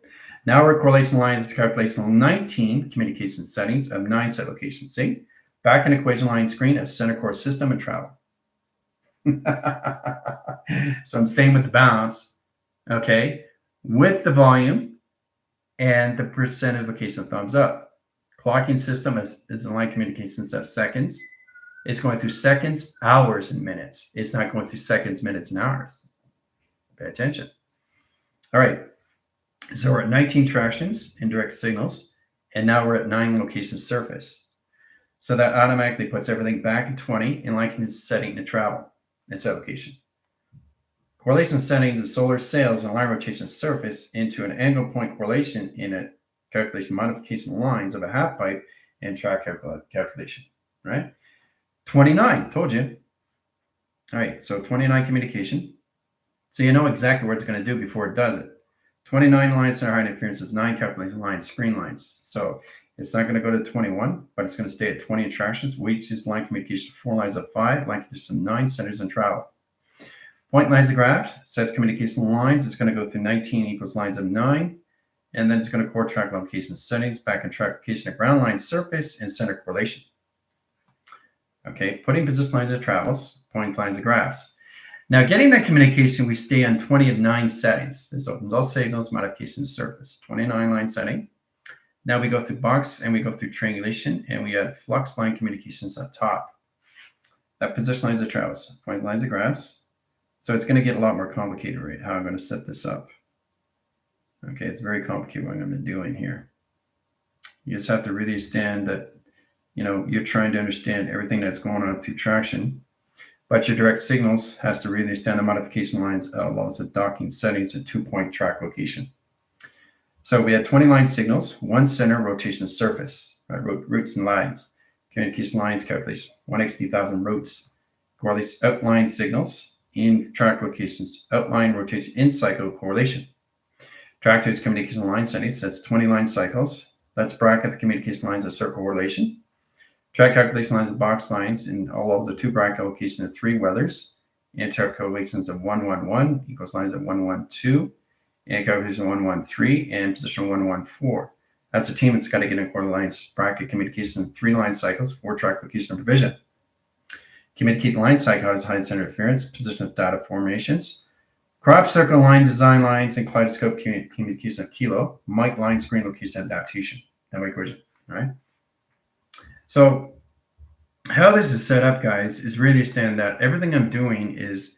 Now we're at correlation lines, calculation 19, communication settings of 9 set locations. See? Back in equation line screen of center core system and travel. So I'm staying with the balance, okay, with the volume and the percentage location of thumbs up. Clocking system is in line communications of seconds. It's going through seconds, hours, and minutes. It's not going through seconds, minutes, and hours. Pay attention. All right. So we're at 19 tractions, indirect signals, and now we're at 9 location surface. So that automatically puts everything back at 20 in line setting to travel. That's location. Correlation settings of solar sails and line rotation surface into an angle point correlation in a calculation modification lines of a half pipe and track calculation, right? 29, told you. All right, so 29 communication. So you know exactly what it's going to do before it does it. 29 line center height interference is 9 calculation lines, screen lines. So it's not going to go to 21, but it's going to stay at 20 attractions. We choose line communication 4 lines of 5, line communication 9 centers and travel. Point lines of graph sets communication lines. It's going to go through 19 equals lines of 9. And then it's going to core track location settings, back and track location of ground line surface and center correlation. Okay, putting position lines of travels, point lines of graphs. Now getting that communication, we stay on 20 of 9 settings. This opens all signals, modification of surface, 29 line setting. Now we go through box and we go through triangulation and we add flux line communications on top. That position lines of travels, point lines of graphs. So it's going to get a lot more complicated, right? How I'm going to set this up. Okay, it's very complicated what I'm doing here. You just have to really understand that, you know, you're trying to understand everything that's going on through traction, but your direct signals has to really understand the modification lines, laws of docking settings, and 2-point track location. So we had 20 line signals, 1 center rotation surface, right? Routes and lines, communication lines calculation, 1/60,000 routes, correlates outline signals in track locations, outline rotation in cycle correlation. Track to its communication line settings sets 20 line cycles. Let's bracket the communication lines of circle correlation. Track calculation lines of box lines in all levels of 2 bracket location of 3 weathers. And track correlations of 111 equals lines of 112. And calculation 113 and position 114. That's the team that's got to get in quarter lines, bracket communication in 3 line cycles, 4 track location and provision. Communicate line cycle has high center interference, position of data formations. Crop circle line design lines and kaleidoscope communication of kilo, mic line screen location adaptation. That way equation, right? So how this is set up, guys, is really understand that everything I'm doing is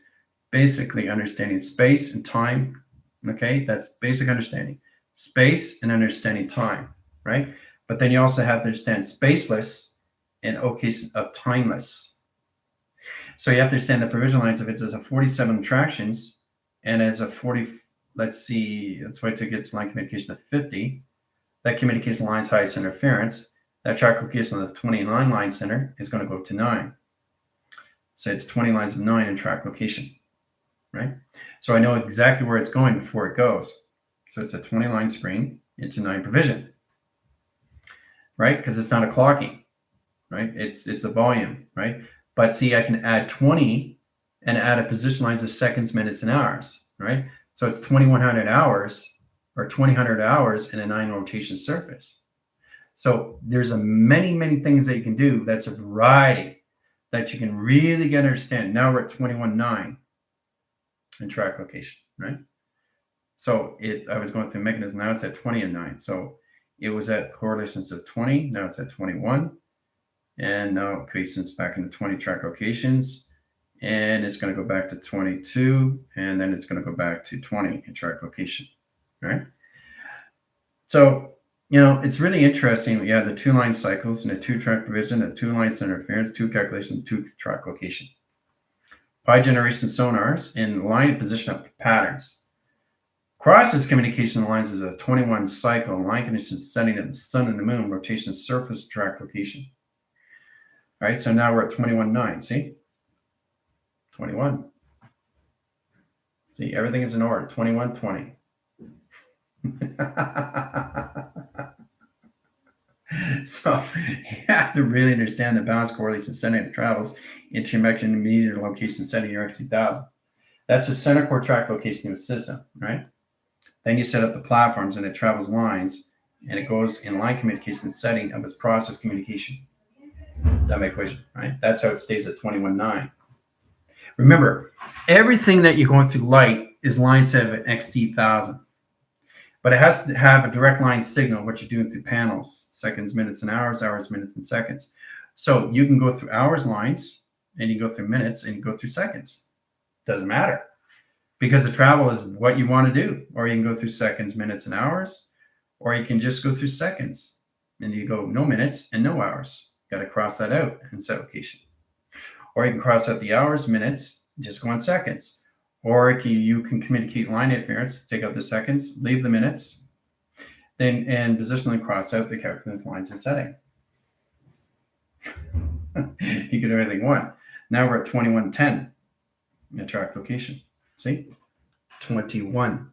basically understanding space and time. Okay, that's basic understanding. Space and understanding time, right? But then you also have to understand spaceless and occasion of timeless. So you have to understand the provision lines of it as a 47 attractions and as a 40, let's see, let's wait till it gets line communication of 50. That communication line's highest interference. That track location of the 29 line center is going to go to 9. So it's 20 lines of 9 in track location, right? So I know exactly where it's going before it goes. So it's a 20 line screen into 9 provision, right? Because it's not a clocking, right? It's a volume, right? But see, I can add 20 and add a position lines of seconds, minutes, and hours, right? So it's 2100 hours or 2000 hours in a 9 rotation surface. So there's many things that you can do. That's a variety that you can really get understand. Now we're at 21.9 in track location, right? So I was going through mechanism. Now it's at 20 and 9. So it was at correlations of 20. Now it's at 21. And now equations back into 20 track locations. And it's going to go back to 22. And then it's going to go back to 20 in track location, right? So, you know, it's really interesting. We have the 2 line cycles and a 2 track provision, a 2 line center interference, 2 calculations, 2 track location. Pi generation sonars and line position of patterns. Crosses communication lines is a 21 cycle, line conditions setting at the sun and the moon, rotation surface track location. All right, so now we're at 21.9, see? 21. See, everything is in order, 21.20. So you have to really understand the balance correlation setting that travels into your mechanism immediate location setting your X2000. That's the center core track location of the system, right? Then you set up the platforms and it travels lines and it goes in line communication setting of its process communication. That equation, right? That's how it stays at 21.9. Remember, everything that you're going through light is line set of an XT1000. But it has to have a direct line signal, what you're doing through panels, seconds, minutes, and hours, hours, minutes, and seconds. So you can go through hours lines, and you go through minutes, and you go through seconds. Doesn't matter, because the travel is what you want to do. Or you can go through seconds, minutes, and hours, or you can just go through seconds, and you go no minutes and no hours. Got to cross that out in set location. Or you can cross out the hours, minutes, just go on seconds. Or you can communicate line interference, take out the seconds, leave the minutes, then and positionally cross out the calculated lines and setting. You can do anything you want. Now we're at 21.10, the track location. See? 21.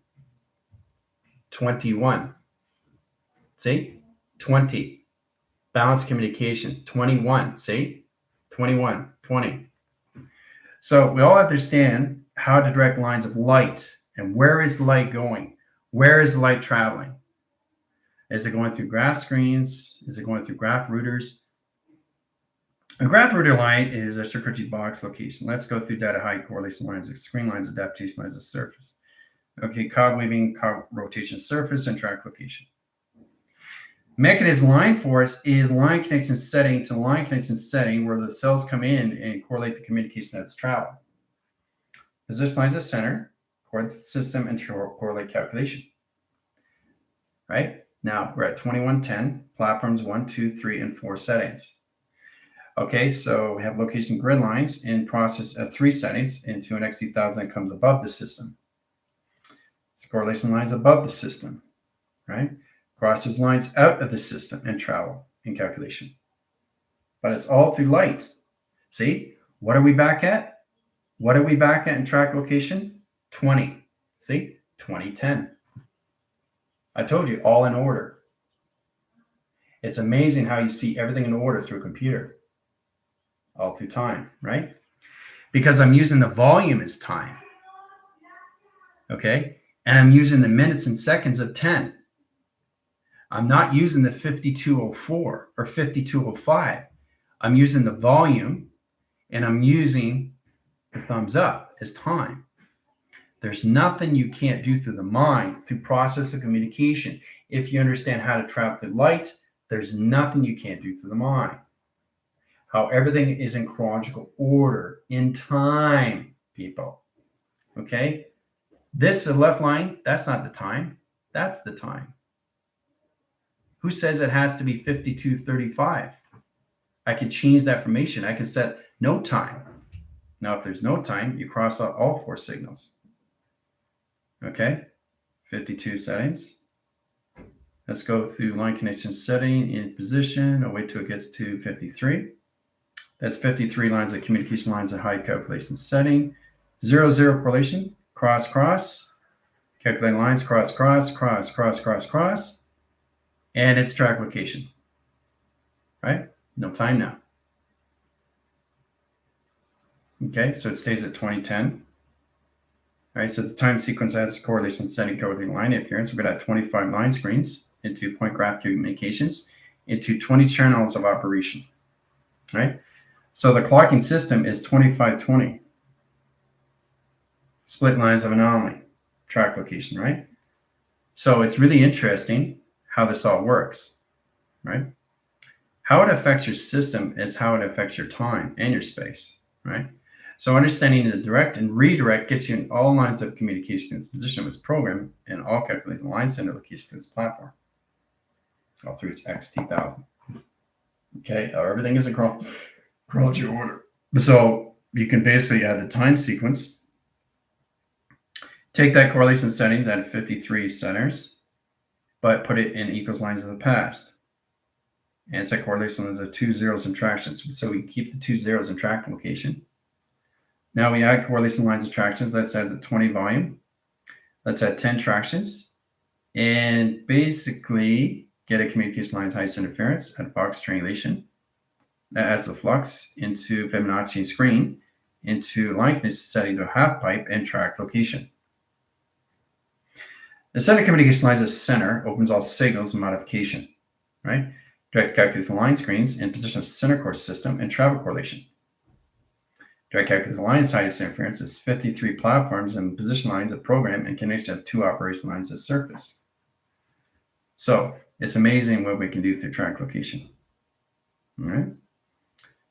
21. See? 20. Balanced communication. 21. See? 21. 20. So we all understand how to direct lines of light and where is the light going? Where is the light traveling? Is it going through graph screens? Is it going through graph routers? A graph router line is a circuitry box location. Let's go through data height, correlation lines, screen lines, adaptation lines of surface. Okay, cog weaving, cog rotation surface, and track location. Mechanism line force is line connection setting to line connection setting where the cells come in and correlate the communication that's travel. Position lines of center, coordinate system, and correlate calculation. Right? Now we're at 21.10, platforms 1, 2, 3, and 4 settings. Okay, so we have location grid lines in process of 3 settings into an XT1000 that comes above the system. It's correlation lines above the system, right? Crosses lines out of the system and travel in calculation. But it's all through light. See, what are we back at? What are we back at in track location? 20. See, 2010. I told you, all in order. It's amazing how you see everything in order through a computer. All through time, right? Because I'm using the volume as time. Okay? And I'm using the minutes and seconds of 10. I'm not using the 5204 or 5205. I'm using the volume and I'm using the thumbs up as time. There's nothing you can't do through the mind, through process of communication. If you understand how to travel through light, there's nothing you can't do through the mind. How everything is in chronological order, in time, people. Okay? This is the left line. That's not the time. That's the time. Who says it has to be 52:35? I can change that information. I can set no time. Now, if there's no time, you cross out all 4 signals. Okay? 52 settings. Let's go through line connection setting in position. I'll wait till it gets to 53. That's 53 lines of communication lines of high calculation setting. 0, 0 correlation, cross, cross. Calculate lines, cross, cross, cross, cross, cross, cross. And it's track location. Right? No time now. Okay, so it stays at 2010. All right, so the time sequence has correlation setting correlating line interference. We're going to have 25 line screens into point graph communications into 20 channels of operation. All right? So the clocking system is 2520. Split lines of anomaly, track location, right? So it's really interesting how this all works, right? How it affects your system is how it affects your time and your space, right? So understanding the direct and redirect gets you in all lines of communication in its position of its program and all calculating line center location to its platform, all through its XT1000. Okay, everything is in chronology order. So you can basically add the time sequence, take that correlation settings at 53 centers, but put it in equals lines of the past. And set correlation lines of 2 zeros and tractions. So we keep the 2 zeros in track location. Now we add correlation lines of tractions. Let's add the 20 volume. Let's add 10 tractions. And basically get a communication lines height interference at box triangulation. That adds the flux into Fibonacci screen into line connection setting to a half pipe and track location. The center communication line is center, opens all signals and modification, right? Direct calculus line screens in position of center core system and travel correlation. Direct calculus line size interference is 53 platforms and position lines of program and connection of 2 operation lines of surface. So it's amazing what we can do through track location. All right.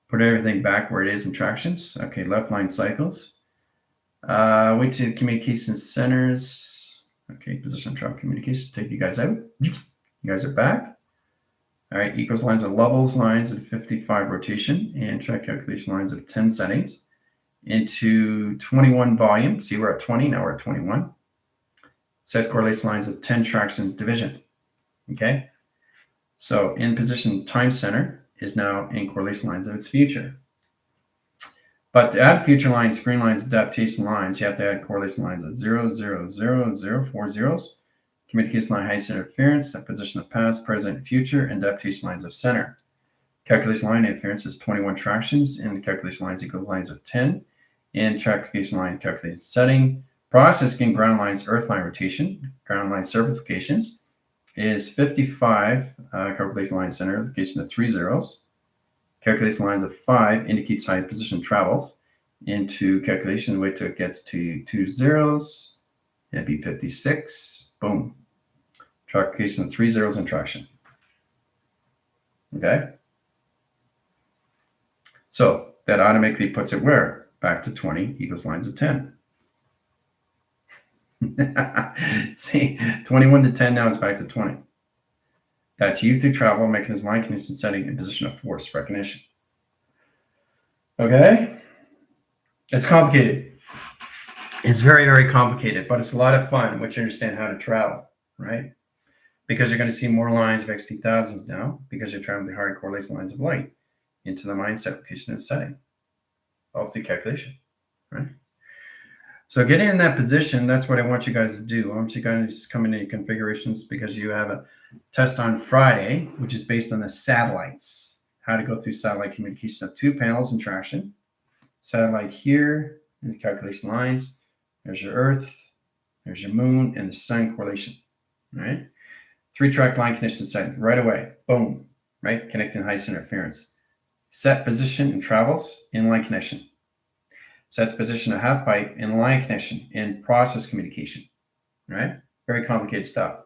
Put everything back where it is in tractions. Okay, left line cycles. Wait to communication centers. Okay, position travel communication. Take you guys out. You guys are back. All right, equals lines of levels, lines of 55 rotation, and track calculation lines of 10 settings into 21 volume. See, we're at 20, now we're at 21. Sets correlation lines of 10 tractions division. Okay, so in position time center is now in correlation lines of its future. But to add future lines, screen lines, adaptation lines, you have to add correlation lines of 0, 0, 0, 0, 4 zeros, communication line height interference, that position of past, present, and future, and adaptation lines of center. Calculation line interference is 21 tractions, and the calculation lines equals lines of 10, and calculation line calculation setting. Processing ground lines, earth line rotation, ground line certifications is 55 calculation line center, location of 3 zeros. Calculation lines of 5 indicates how position travels into calculation. Wait till it gets to 2 zeros. It'd be 56. Boom. Calculation of 3 zeros in traction. Okay. So that automatically puts it where? Back to 20 equals lines of 10. See, 21 to 10, now it's back to 20. That's U through travel, mechanism line condition setting and position of force recognition. Okay? It's complicated. It's very, very complicated, but it's a lot of fun once you understand how to travel, right? Because you're going to see more lines of XT1000s now because you're traveling the hard correlation lines of light into the mindset location and setting, all through calculation, right? So getting in that position, that's what I want you guys to do. I want you guys to come into your configurations because you have a test on Friday, which is based on the satellites, how to go through satellite communication of 2 panels in traction. Satellite here in the calculation lines. There's your Earth, there's your moon, and the sun correlation, right? 3-track line condition set right away. Boom, right? Connecting high interference. Set position and travels in line connection. Sets position of half pipe in line connection and process communication, right? Very complicated stuff.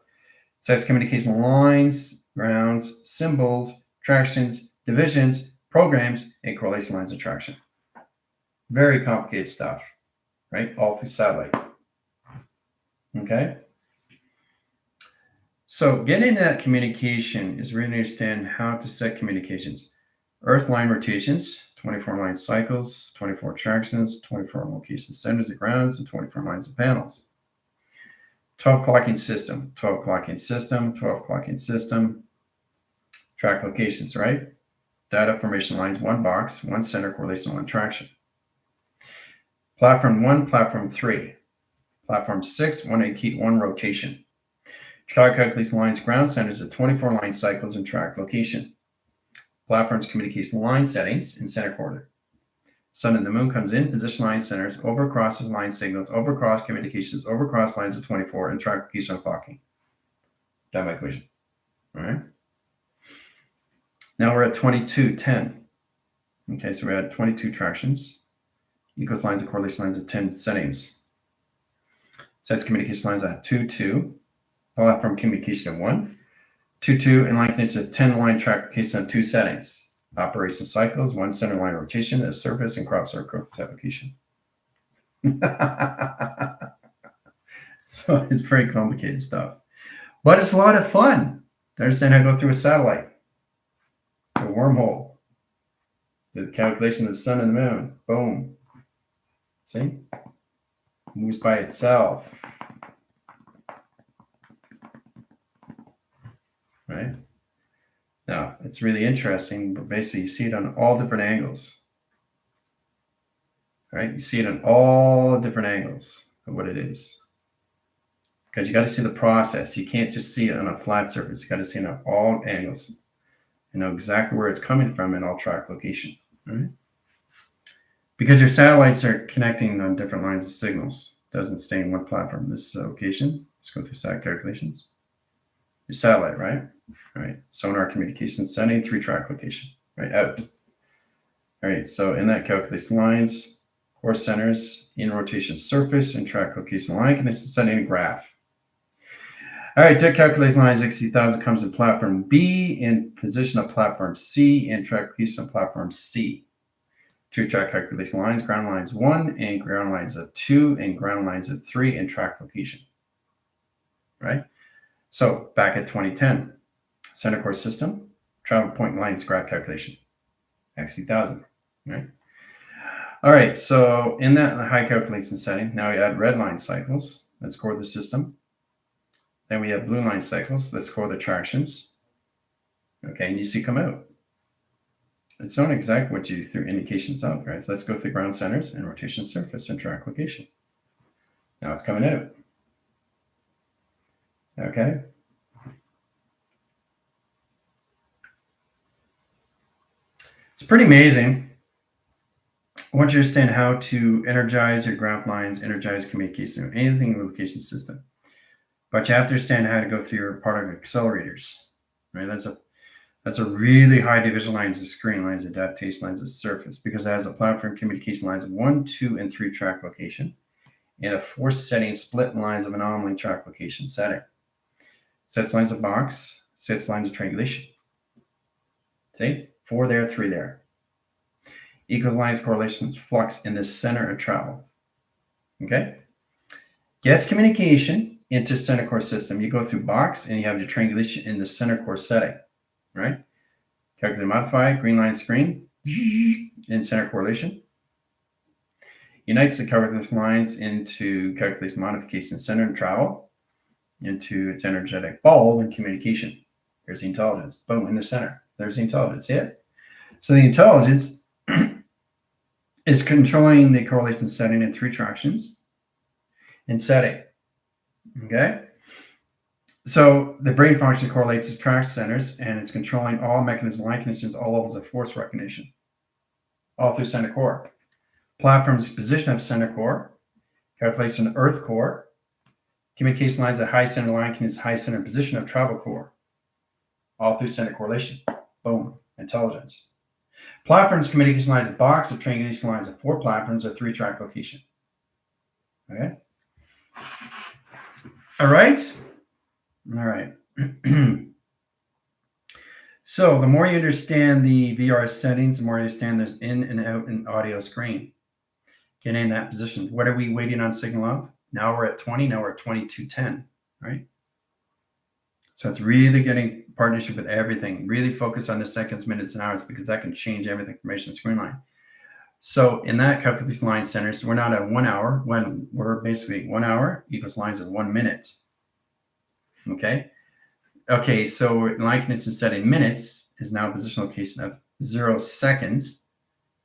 Sets communication lines, grounds, symbols, tractions, divisions, programs, and correlation lines of traction. Very complicated stuff, right? All through satellite. Okay? So getting into that communication is really understand how to set communications. Earth line rotations, 24 line cycles, 24 tractions, 24 location centers of grounds, and 24 lines of panels. 12 clocking system, 12 clocking system, 12 clocking system. Track locations, right? Data formation lines, 1 box, 1 center correlation, 1 traction. Platform 1, platform 3. Platform 6, 1 indicate 1 rotation. Track calculation lines, ground centers of 24 line cycles and track location. Platforms communication line settings in center quarter. Sun and the moon comes in, position line centers, overcrosses line signals, overcross communications, overcross lines of 24, and track location of clocking. Done by equation. All right. Now we're at 2210. Okay, so we had 22 tractions, equals lines of correlation lines of 10 settings. Sets communication lines at 2, 2. Platform communication of 1. 2, 2, and line connection of 10 line track location of 2 settings. Operation cycles, 1 center line rotation, a surface and crop circle application. So it's very complicated stuff. But it's a lot of fun to understand how to go through a satellite, a wormhole, the calculation of the sun and the moon. Boom. See? It moves by itself. Right? Now, it's really interesting, but basically you see it on all different angles. Right? You see it on all different angles of what it is. Because you got to see the process. You can't just see it on a flat surface. You got to see it on all angles and know exactly where it's coming from in all track location. Right? Because your satellites are connecting on different lines of signals. It doesn't stay in one platform. This location, Let's go through SAT calculations. Your satellite, right? All right. Sonar communication setting, 3-track location, right? Out. All right. So in that calculation lines, course centers, in rotation surface, and track location line condition setting graph. All right. Deck calculation lines, XC1000 comes in platform B, in position of platform C, and track location of platform C. 2-track calculation lines, ground lines 1 and ground lines of 2 and ground lines of 3 and track location, right? So back at 2010, center course system, travel point lines graph calculation, XC1000, right? All right, so in that high calculation setting, now we add red line cycles, let's core the system. Then we have blue line cycles, let's core the tractions. Okay, and you see come out. It's not exactly what you threw indications of, right? So let's go through ground centers and rotation surface and track location. Now it's coming out. Okay. It's pretty amazing. Once you understand how to energize your ground lines, energize communication, anything in the location system. But you have to understand how to go through your part of accelerators, right? That's a really high division lines of screen lines, adaptation lines of surface, because it has a platform communication lines of 1, 2, and 3 track location, and a force setting split lines of anomaly track location setting. Sets lines of box, sets lines of triangulation. See? 4 there, 3 there. Equals lines correlations flux in the center of travel. Okay? Gets communication into center core system. You go through box and you have your triangulation in the center core setting, right? Calculate modify, green line screen, in center correlation. Unites the calculation lines into calculation modification center and travel into its energetic bulb and communication. There's the intelligence. Boom, in the center. There's the intelligence. See it? So the intelligence is controlling the correlation setting in 3 tractions and setting. Okay? So the brain function correlates to track centers, and it's controlling all mechanism line conditions, all levels of force recognition, all through center core. Platform's position of center core, calculation earth core, communication lines at high center line conditions, high center position of travel core, all through center correlation. Boom, intelligence. Platforms communication lines of box of triangulation lines of 4 platforms or 3-track location. Okay. All right. All right. So the more you understand the VR settings, the more you understand there's in and out and audio screen. Get in that position. What are we waiting on signal of? Now we're at 20. Now we're at 2210. Right. So it's really getting partnership with everything. Really focus on the seconds, minutes, and hours, because that can change everything information screen line. So in that calculation line centers, we're not at 1 hour, when we're basically 1 hour equals lines of 1 minute. Okay. Okay, so line condition set in minutes is now position location of 0 seconds,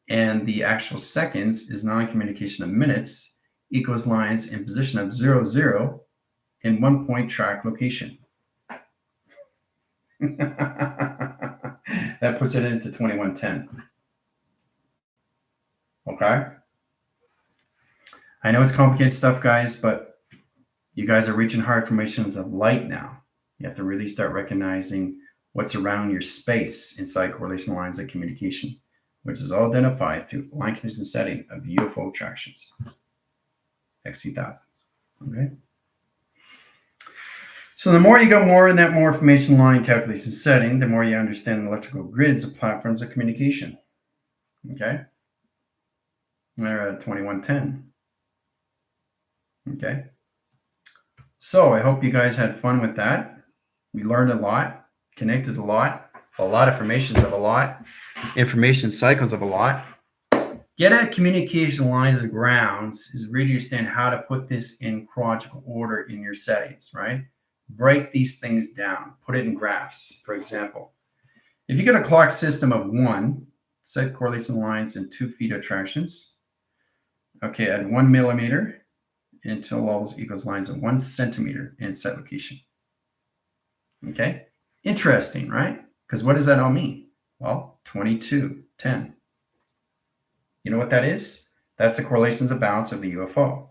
and the actual seconds is non-communication of minutes equals lines in position of 0, 0 in 1 point track location. That puts it into 2110. Okay. I know it's complicated stuff, guys, but you guys are reaching higher formations of light now. You have to really start recognizing what's around your space inside correlation lines of communication, which is all identified through line condition setting of UFO attractions, XC1000s. Okay. So the more you go more in that more information line calculation setting, the more you understand the electrical grids of platforms of communication. Okay. They're at 2110. Okay. So I hope you guys had fun with that. We learned a lot, connected a lot of information of a lot, information cycles of a lot. Get at communication lines of grounds is really understand how to put this in chronological order in your settings, right? Break these things down, put it in graphs. For example, if you get a clock system of 1, set correlation lines in 2 feet of tractions. Okay, at 1 millimeter until levels equals lines of 1 centimeter in set location. Okay, interesting, right? Because what does that all mean? Well, 2210. You know what that is? That's the correlations of balance of the UFO.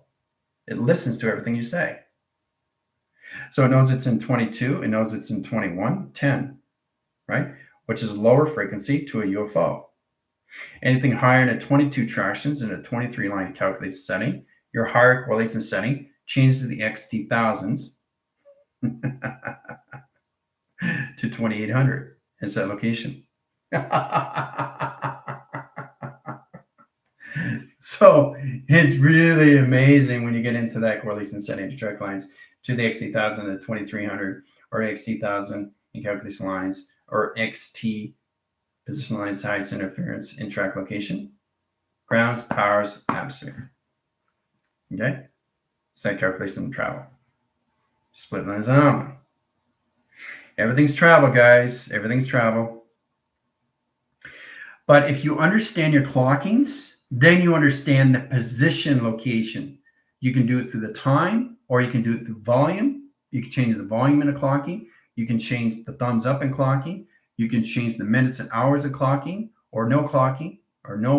It listens to everything you say. So it knows it's in 22. It knows it's in 2110, right? Which is lower frequency to a UFO. Anything higher than 22 tractions in a 23 line calculated setting, your higher correlation setting changes the XT thousands to 2800 in set location. So it's really amazing when you get into that correlation setting to track lines to the XT1000 at 2300 or XT1000 in calculation lines or XT position lines highest interference in track location, grounds, powers, atmosphere. Okay, set calculation and travel. Split lines anomaly. Everything's travel, guys. Everything's travel. But if you understand your clockings, then you understand the position location. You can do it through the time, or you can do it through volume. You can change the volume in a clocking. You can change the thumbs up in clocking. You can change the minutes and hours of clocking, or no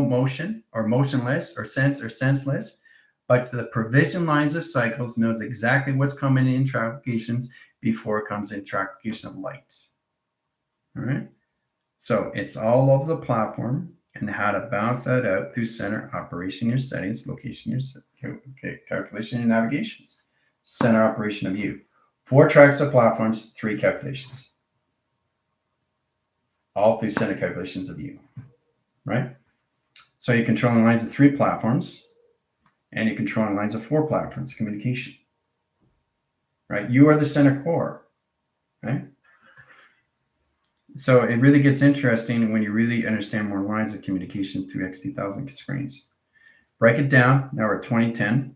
motion, or motionless, or senseless. But the provision lines of cycles knows exactly what's coming in traffications before it comes in traffication of lights. All right. So it's all over the platform and how to bounce that out through center operation, your settings, location, your calculation, and navigations. Center operation of you. 4 tracks of platforms, 3 calculations. All through center calculations of you, right? So you're controlling lines of 3 platforms and you're controlling lines of 4 platforms, communication, right? You are the center core, right? So it really gets interesting when you really understand more lines of communication through XT1000 screens. Break it down. Now we're at 2010.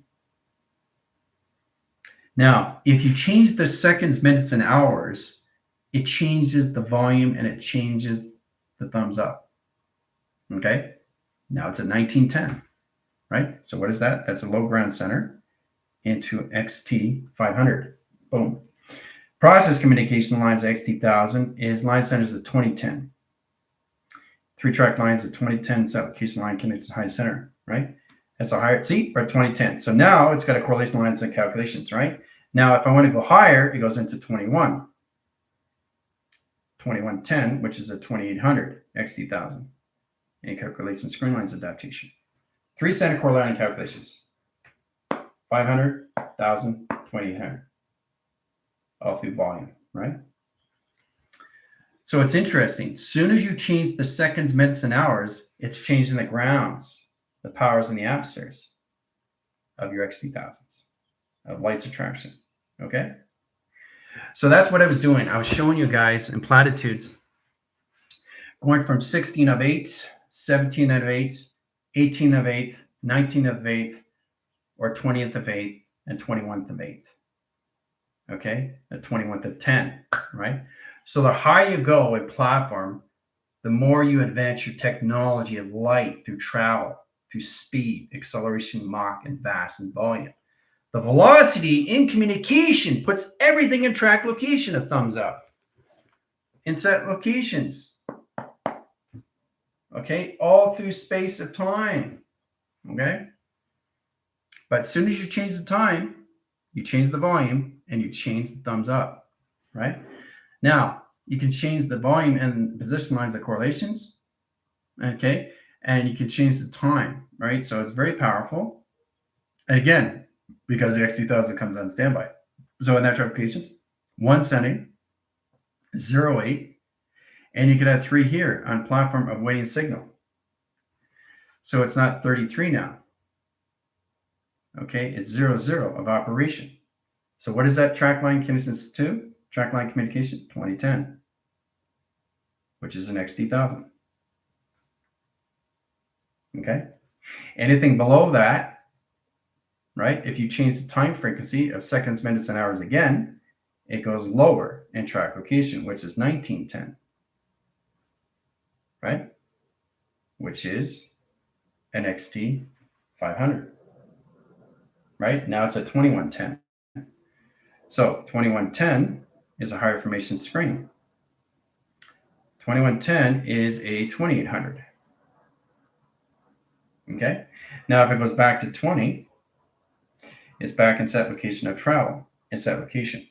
Now, if you change the seconds, minutes, and hours, it changes the volume and it changes the thumbs up. Okay? Now it's at 1910, right? So what is that? That's a low ground center into XT500. Boom. Process communication lines at XT1000 is line centers at 2010. 3 track lines at 2010 application line connects to high center, right? That's a higher, see, we're at 2010. So now it's got a correlation lines and calculations, right? Now, if I want to go higher, it goes into 2110, which is a 2800 XT1000 and calculation screen lines adaptation. 3 center core line calculations, 500, 1000, 2800, all through volume, right? So it's interesting. As soon as you change the seconds, minutes, and hours, it's changing the grounds, the powers, and the atmospheres of your XT1000s, of lights attraction. Okay? So that's what I was doing. I was showing you guys in platitudes going from 16 of 8, 17 of 8, 18 of 8, 19 of 8, or 20th of 8, and 21st of 8. Okay? The 21st of 10, right? So the higher you go in platform, the more you advance your technology of light through travel, through speed, acceleration, Mach, and vast and volume. The velocity in communication puts everything in track location, a thumbs up. In set locations. Okay, all through space of time. Okay? But as soon as you change the time, you change the volume and you change the thumbs up, right? Now, you can change the volume and position lines of correlations, okay? And you can change the time, right? So it's very powerful. And again, because the XT1000 comes on standby. So in that applications, 1 setting, 08, and you could have 3 here on platform of waiting signal. So it's not 33 now. Okay, it's 00 of operation. So what is that track line communications to? Track line communication 2010, which is an XT1000. Okay, anything below that, right? If you change the time frequency of seconds, minutes, and hours again, it goes lower in track location, which is 1910, right? Which is an XT500, right? Now it's at 2110. So 2110 is a higher formation screen. 2110 is a 2800. Okay. Now if it goes back to 20, it's back in set location of travel. It's that location.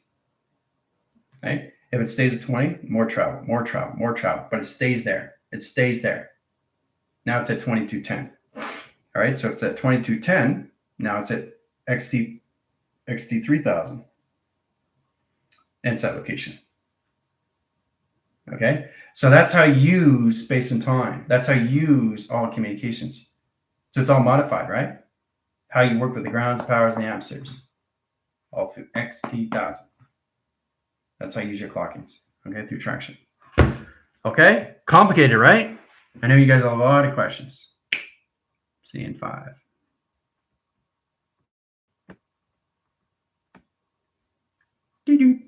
right? If it stays at 20, more travel, more travel, more travel, but it stays there. It stays there. Now it's at 2210. All right, so it's at 2210. Now it's at XT 3000 and set location. Okay, so that's how you use space and time. That's how you use all communications. So it's all modified, right? How you work with the grounds, powers, and the atmospheres, all through XT thousands. That's how you use your clockings, okay, through traction. Okay, complicated, right? I know you guys have a lot of questions. See you in 5. Doo-doo.